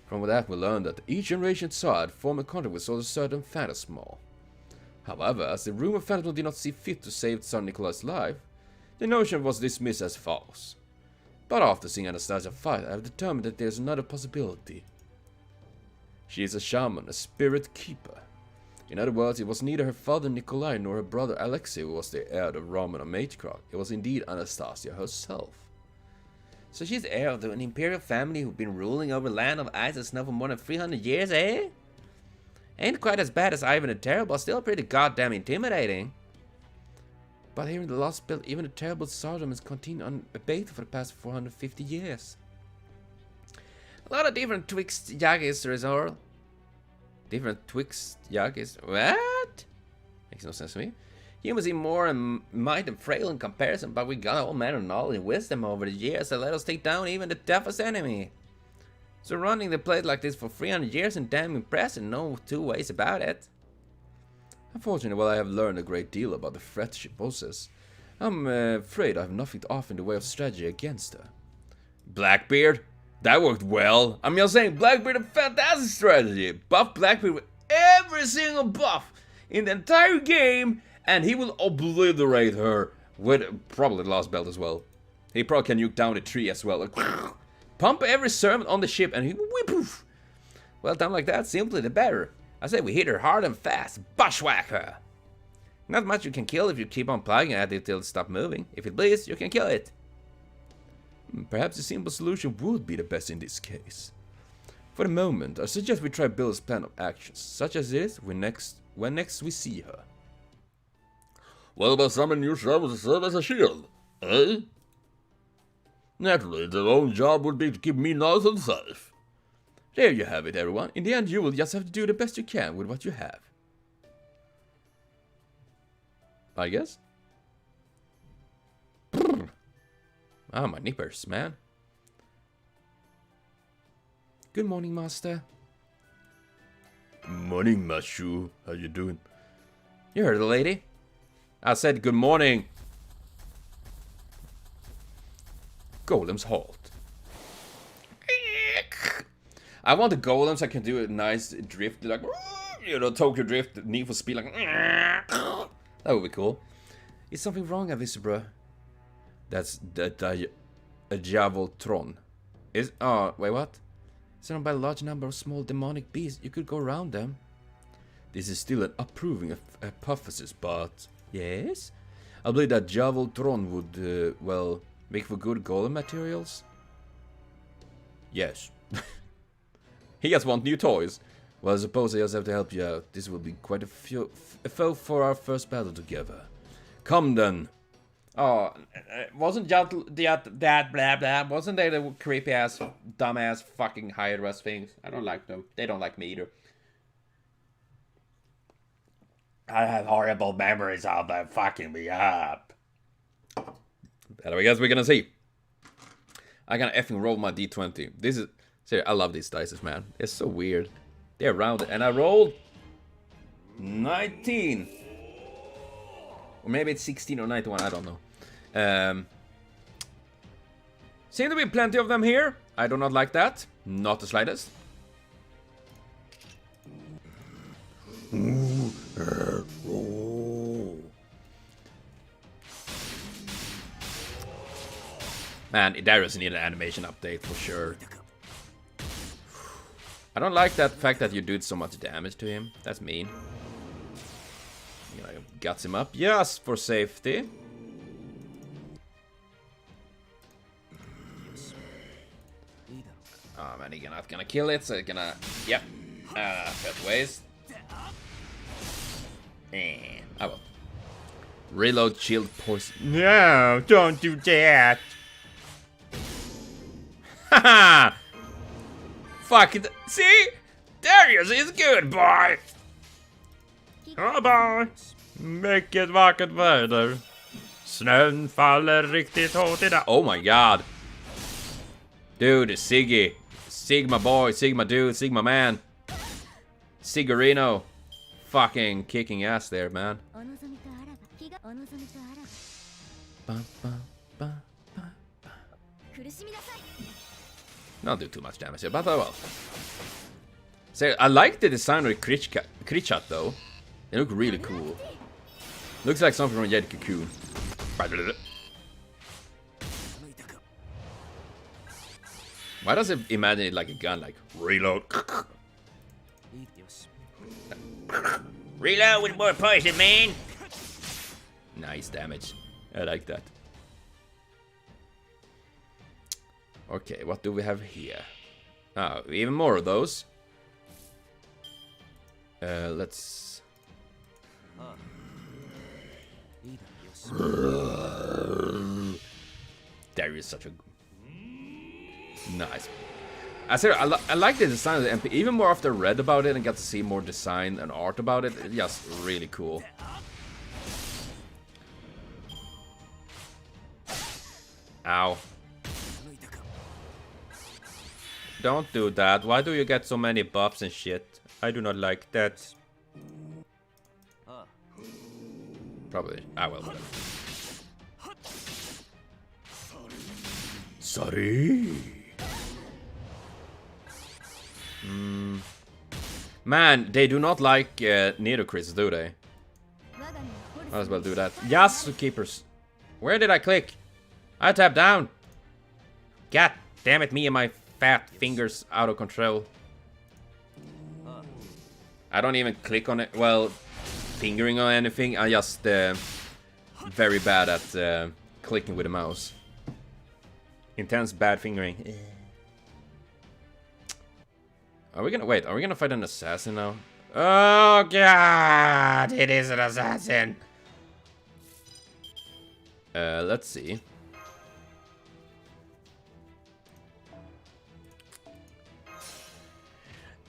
From that we learned that each generation Tsar had formed a contract with a certain phantasmal. However, as the rumor phantasmal did not see fit to save Tsar Nikolai's life, the notion was dismissed as false. But after seeing Anastasia fight, I have determined that there is another possibility. She is a shaman, a spirit keeper. In other words, it was neither her father Nikolai nor her brother Alexei who was the heir of Romanov magecraft. It was indeed Anastasia herself. So she's heir of an imperial family who've been ruling over land of ice and snow for more than 300 years, eh? Ain't quite as bad as Ivan the Terrible, still pretty goddamn intimidating. But here in the Lostbelt, even the terrible Tsardom has continued unabated for the past 450 years. A lot of different twixt Yaga histories, or different twixt Yaga histories. What? Makes no sense to me. Humans seem more in might and frail in comparison, but we got all manner of knowledge and wisdom over the years that let us take down even the toughest enemy. So running the place like this for 300 years is damn impressive, no two ways about it. Unfortunately, while I have learned a great deal about the threat she poses, I'm afraid I have nothing to offer in the way of strategy against her. Blackbeard? That worked well. I'm just saying, Blackbeard a fantastic strategy. Buff Blackbeard with every single buff in the entire game, and he will obliterate her with probably the Lostbelt as well. He probably can nuke down the tree as well. Like, pump every servant on the ship and he poof. Well done like that, simply the better. I say we hit her hard and fast, bushwhack her. Not much you can kill if you keep on plugging at it till it stops moving. If it bleeds, you can kill it. Perhaps a simple solution would be the best in this case. For the moment, I suggest we try Bill's plan of actions, such as it is when next we see her. What about summoning yourself to serve as a shield? Eh? Naturally, their own job would be to keep me nice and safe. There you have it, everyone. In the end, you will just have to do the best you can with what you have. I guess. Ah, my nippers, man. Good morning, master. Morning, Mashu. How you doing? You heard the lady. I said good morning. Golems halt. I want the golems I can do a nice drift, like, you know, Tokyo drift, Need for Speed, like, that would be cool. Is something wrong, Avisibra? That's a Javeltron. Is, oh, wait, what? Surrounded by a large number of small demonic beasts, you could go around them. This is still an approving hypothesis, but... Yes? I believe that Javeltron would, well, make for good golem materials. Yes. He just wants new toys. Well, I suppose I just have to help you out. This will be quite a foe for our first battle together. Come then. Oh, wasn't that blah blah? Wasn't they the creepy ass, dumbass, fucking Hydras things? I don't like them. They don't like me either. I have horrible memories of them fucking me up. But I guess we're gonna see. I gotta effing roll my D20. This is seriously, I love these dice, man. It's so weird. They're rounded, and I rolled 19. Or maybe it's 16 or 91, I don't know. Seem to be plenty of them here. I do not like that. Not the slightest. Man, there does need an animation update for sure. I don't like that fact that you did so much damage to him. That's mean. You know, guts him up just for safety. Oh man, he's not gonna kill it, so he's gonna... Yep. Fat waste. I will. Reload, shield, poison. No, don't do that. Haha! Fuck it. See? Darius is good, boy! Oh boy. Mycket vackert väder. Snön faller riktigt hårt idag. Oh my god. Dude, Siggy. Sigma boy, Sigma dude, Sigma man. Sigurino. Fucking kicking ass there, man. Not do too much damage here, but oh well. So, I like the design of the Krichat though. They look really cool. Looks like something from Jade Cocoon. Why does it imagine it like a gun, like reload? Reload with more poison, man. Nice damage. I like that. Okay, what do we have here? Oh, even more of those. Let's... There is such a... Nice. I like the design of the MP. Even more after I read about it and got to see more design and art about it. It's just really cool. Ow. Don't do that. Why do you get so many buffs and shit? I do not like that. Probably. Ah, well, whatever. Sorry. Man, they do not like Neocrits, do they? Might as well do that. Yes, keepers. Where did I click? I tapped down. God damn it, me and my fat fingers out of control. I don't even click on it. Well, fingering on anything. I just very bad at clicking with the mouse. Intense bad fingering. Are we gonna fight an assassin now? Oh god, it is an assassin. Let's see.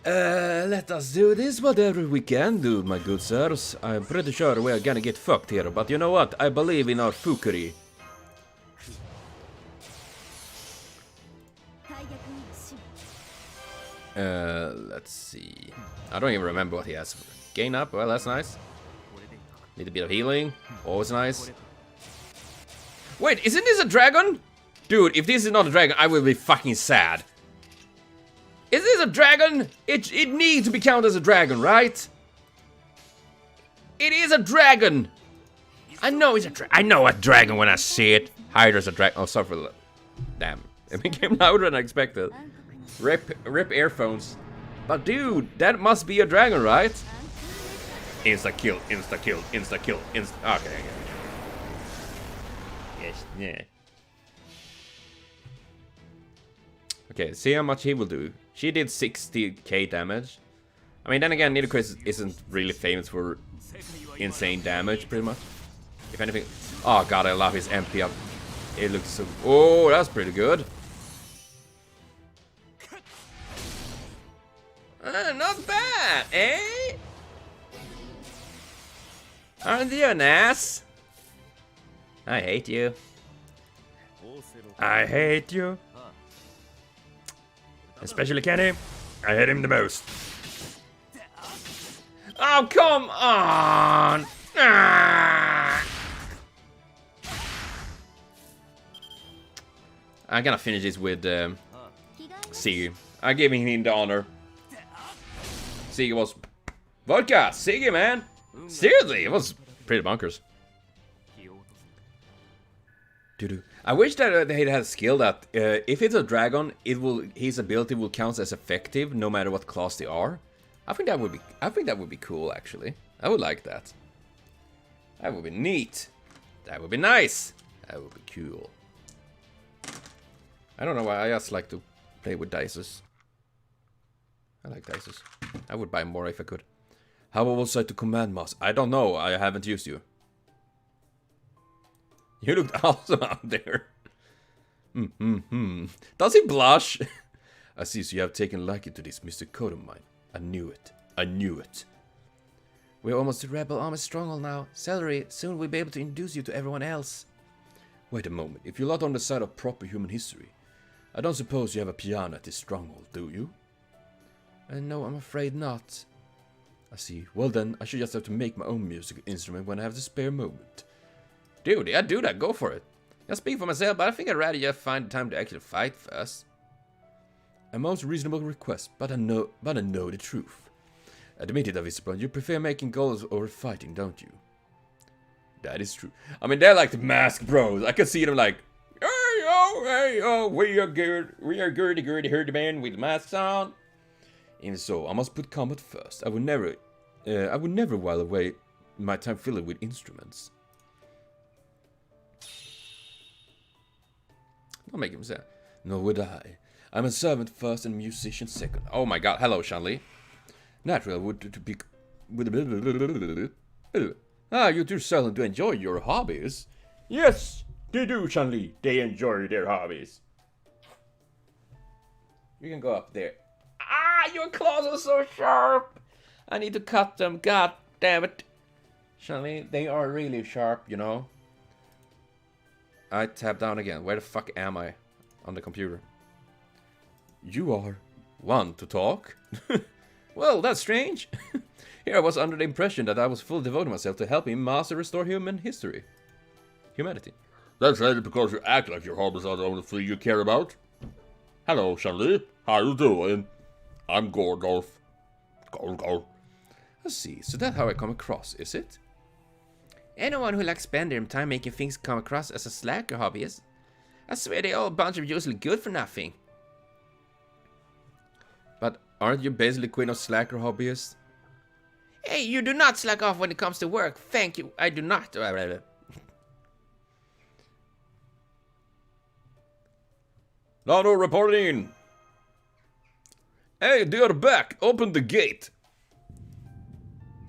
Let us do this whatever we can do, my good sirs. I'm pretty sure we're gonna get fucked here, but you know what? I believe in our fuckery. Let's see. I don't even remember what he has. Gain up, well, that's nice. Need a bit of healing, always nice. Wait, isn't this a dragon? Dude, if this is not a dragon, I will be fucking sad. Is this a dragon? It needs to be counted as a dragon, right? It is a dragon! I know it's a dragon. I know a dragon when I see it. Hydra's a dragon. Oh, sorry for the... Damn. It became louder than I expected. Rip earphones. But dude, that must be a dragon, right? Insta kill, insta kill, insta kill, insta... Okay. Yes, yeah. Okay, see how much he will do. She did 60k damage. I mean, then again, Neocrits isn't really famous for insane damage, pretty much. If anything... Oh god, I love his MP up. It looks so... Oh, that's pretty good. Not bad, eh? Aren't you an ass? I hate you. I hate you. Especially Kenny. I hate him the most. Oh, come on! Ah! I'm gonna finish this with Siggy. I gave him the honor. Siggy was... Vodka! Siggy, man! Seriously, it was pretty bonkers. I wish that they had a skill that if it's a dragon, his ability will count as effective no matter what class they are. I think that would be cool, actually. I would like that. That would be neat. That would be nice. That would be cool. I don't know why, I just like to play with dices. I like dices. I would buy more if I could. How was I to command master? I don't know, I haven't used you. You looked awesome out there. Does he blush? I see, so you have taken liking to this Mr. Code of mine. I knew it. I knew it. We're almost a rebel army stronghold now. Celery, soon we'll be able to introduce you to everyone else. Wait a moment. If you're not on the side of proper human history, I don't suppose you have a piano at this stronghold, do you? No, I'm afraid not. I see. Well then, I should just have to make my own musical instrument when I have the spare moment. Dude, yeah, do that. Go for it. I speak for myself, but I think I'd rather just find the time to actually fight first. A most reasonable request, but I know the truth. Admit it, Avispa, you prefer making goals over fighting, don't you? That is true. I mean, they're like the masked bros. I can see them like, hey, oh, we are good. We are girdy herd man with masks on. Even so, I must put combat first. I would never while away my time filled with instruments. Don't make him sad. Nor would I. I'm a servant first and a musician second. Oh my god, hello, Shanli. Natural would to be... you two seldom to enjoy your hobbies. Yes, they do, Shanli. They enjoy their hobbies. You can go up there. Ah, your claws are so sharp. I need to cut them. God damn it. Shanli, they are really sharp, you know. I tap down again. Where the fuck am I? On the computer. You are one to talk? Well, that's strange. Here I was under the impression that I was fully devoting myself to helping master restore humanity. That's only because you act like your hobbies are the only thing you care about. Hello, Shanley. How you doing? I'm Gordolf. Go. I see. So that's how I come across, is it? Anyone who likes spending time making things come across as a slacker hobbyist, I swear they're all a bunch of usually good for nothing. But aren't you basically queen of slacker hobbyists? Hey, you do not slack off when it comes to work. Thank you. I do not. Lano reporting. Hey, they're back. Open the gate.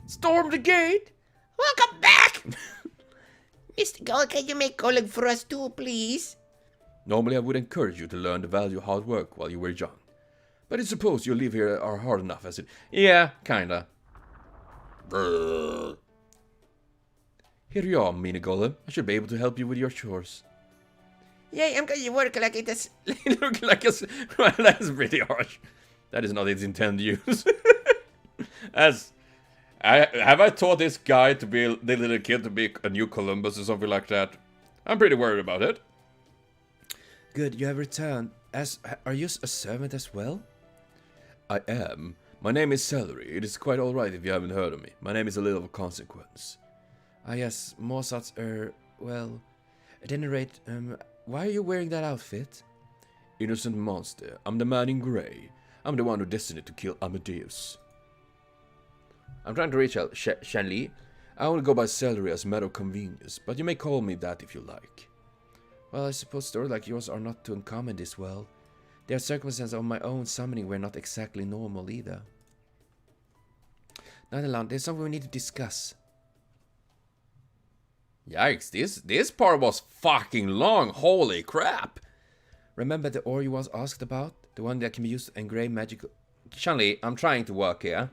Storm the gate. Welcome back. Mr. Gull, can you make calling for us too, please? Normally I would encourage you to learn the value of hard work while you were young. But I suppose you live here are hard enough as it... Yeah, kinda. Here you are, mini golem. I should be able to help you with your chores. Yay, I'm going to work like it is. Look like a... Well, that's pretty harsh. That is not its intended use. Have I taught this guy to be the little kid to be a new Columbus or something like that? I'm pretty worried about it. Good, you have returned. Are you a servant as well? I am. My name is Celery. It is quite alright if you haven't heard of me. My name is a little of consequence. Ah yes, more such well... At any rate, why are you wearing that outfit? Innocent monster. I'm the man in grey. I'm the one who destined to kill Amadeus. I'm trying to reach out Shanli. I only go by Celery as a matter of convenience, but you may call me that if you like. Well, I suppose stories like yours are not too uncommon in this world. There are circumstances of my own summoning were not exactly normal either. Not alone, there's something we need to discuss. Yikes, this part was fucking long, holy crap! Remember the ore you was asked about? The one that can be used to engrave magical... Shanli, I'm trying to work here.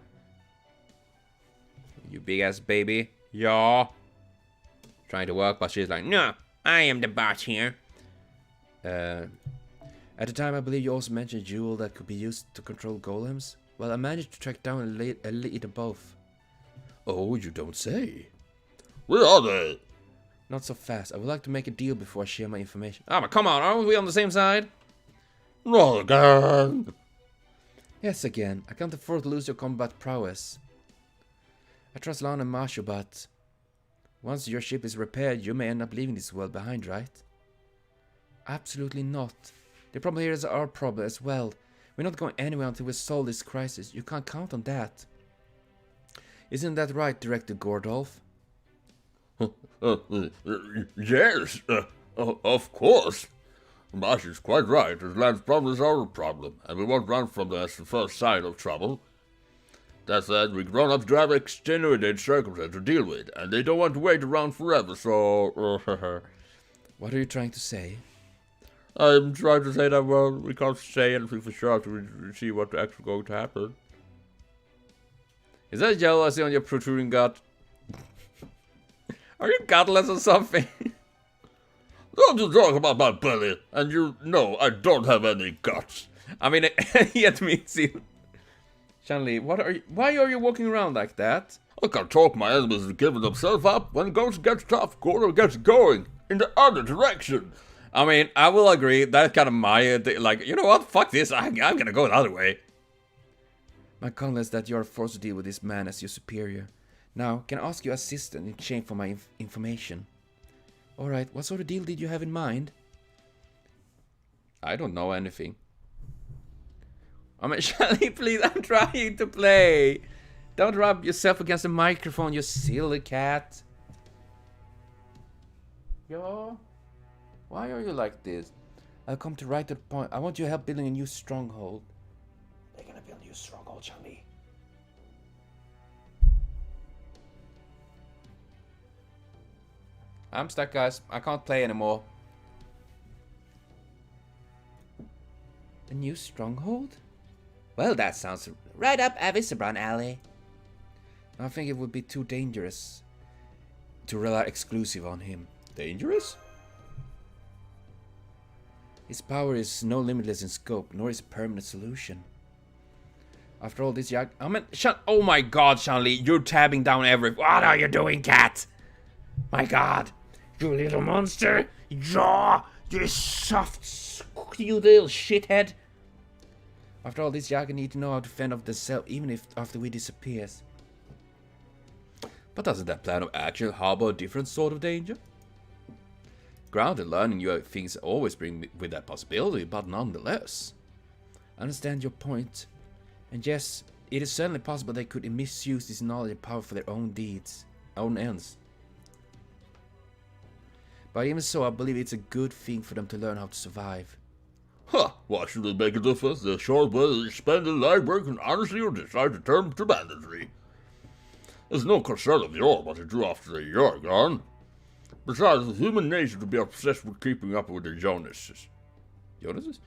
You big ass baby. Yeah. Trying to work, but she's like, no, I am the boss here. At the time, I believe you also mentioned a jewel that could be used to control golems. Well, I managed to track down a lead of both. Oh, you don't say. Where are they? Not so fast. I would like to make a deal before I share my information. Ah, but come on, aren't we on the same side? Not again. Yes, again. I can't afford to lose your combat prowess. I trust Lana and Marsha, but once your ship is repaired, you may end up leaving this world behind, right? Absolutely not. The problem here is our problem as well. We're not going anywhere until we solve this crisis. You can't count on that. Isn't that right, Director Gordolf? Yes, of course. Marsha's quite right. This land's problem is our problem, and we won't run from them as the first sign of trouble. That said, we grown-ups do have extenuating circumstances to deal with, and they don't want to wait around forever, so... What are you trying to say? I'm trying to say that, well, we can't say anything for sure until we see what's actually going to happen. Is that jealousy on your protruding gut? Are you gutless or something? Don't you talk about my belly, and you know I don't have any guts. I mean, yet means you. Shanli, why are you walking around like that? I can't talk my enemies into giving themselves up. When it gets tough, Gordon gets going in the other direction. I mean, I will agree. That's kind of my like, you know what? Fuck this. I'm gonna go the other way. My condolences that you are forced to deal with this man as your superior. Now, can I ask your assistant in exchange for my information? Alright, what sort of deal did you have in mind? I don't know anything. I mean, Shelly, please, I'm trying to play. Don't rub yourself against the microphone, you silly cat. Yo, why are you like this? I'll come to right to the point. I want your help building a new stronghold. They're gonna build a new stronghold, Shelly. I'm stuck, guys. I can't play anymore. A new stronghold? Well, that sounds right up Avisabron alley. I think it would be too dangerous to rely exclusive on him. Dangerous? Its power is no limitless in scope, nor is permanent solution. After all this, Yaga... Oh my god, Shanli, you're tabbing down every... What are you doing, cat? My god. You little monster. Jaw. You soft, you little shithead. After all this, Yaga need to know how to fend off themselves, even if after we disappears. But doesn't that plan of action harbor a different sort of danger? Grounded learning new things always bring with that possibility, but nonetheless. I understand your point. And yes, it is certainly possible they could misuse this knowledge and power for their own deeds, own ends. But even so, I believe it's a good thing for them to learn how to survive. Huh, why should it make a difference? They're sure whether they spend their life working honestly or decide to turn to banditry. It's no concern of yours what they do after you're gone. Besides, it's human nature to be obsessed with keeping up with their Jonases. Jonases?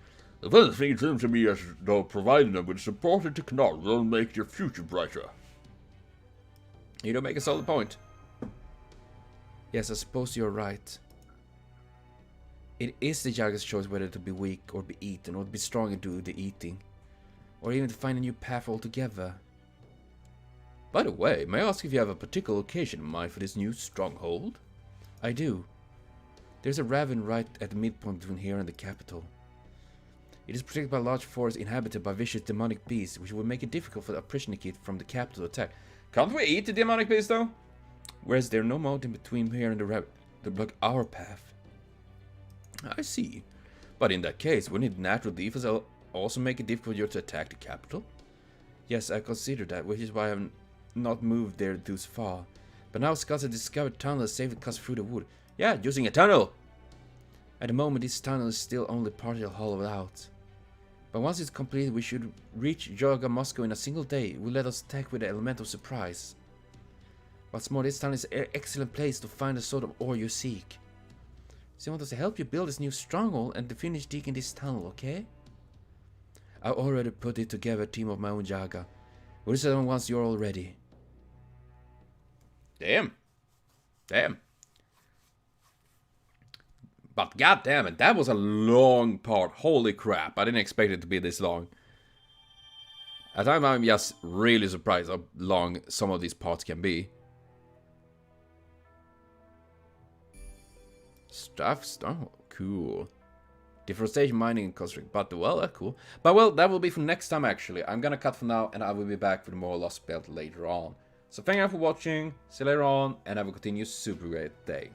If anything, it seems to me as though providing them with supporting technology will make your future brighter. You don't make a solid point. Yes, I suppose you're right. It is the Yaga's choice whether to be weak or be eaten, or to be strong and do the eating. Or even to find a new path altogether. By the way, may I ask if you have a particular location in mind for this new stronghold? I do. There's a ravine right at the midpoint between here and the capital. It is protected by a large forest inhabited by vicious demonic beasts, which would make it difficult for the Oprishnikid from the capital to attack. Can't we eat the demonic beast though? Whereas there no mountain between here and the ravine to block our path. I see. But in that case, wouldn't natural defense also make it difficult for you to attack the capital? Yes, I consider that, which is why I have not moved there thus far. But now scouts have discovered tunnel that safely cuts through the wood. Yeah, using a tunnel. At the moment, this tunnel is still only partially hollowed out. But once it's completed, we should reach Yaga Moscow in a single day. It will let us attack with the element of surprise. What's more, this tunnel is an excellent place to find the sort of ore you seek. So I want us to help you build this new stronghold and to finish digging this tunnel, okay? I already put it together, a team of my own Yaga. We'll set on once you're all ready. Damn. But goddamn it, that was a long part. Holy crap, I didn't expect it to be this long. At times I'm just really surprised how long some of these parts can be. Oh, cool. Deforestation, mining, and construction. But, well, that's cool. But, well, that will be for next time, actually. I'm gonna cut for now, and I will be back with more Lostbelt later on. So, thank you for watching. See you later on, and have a continued super great day.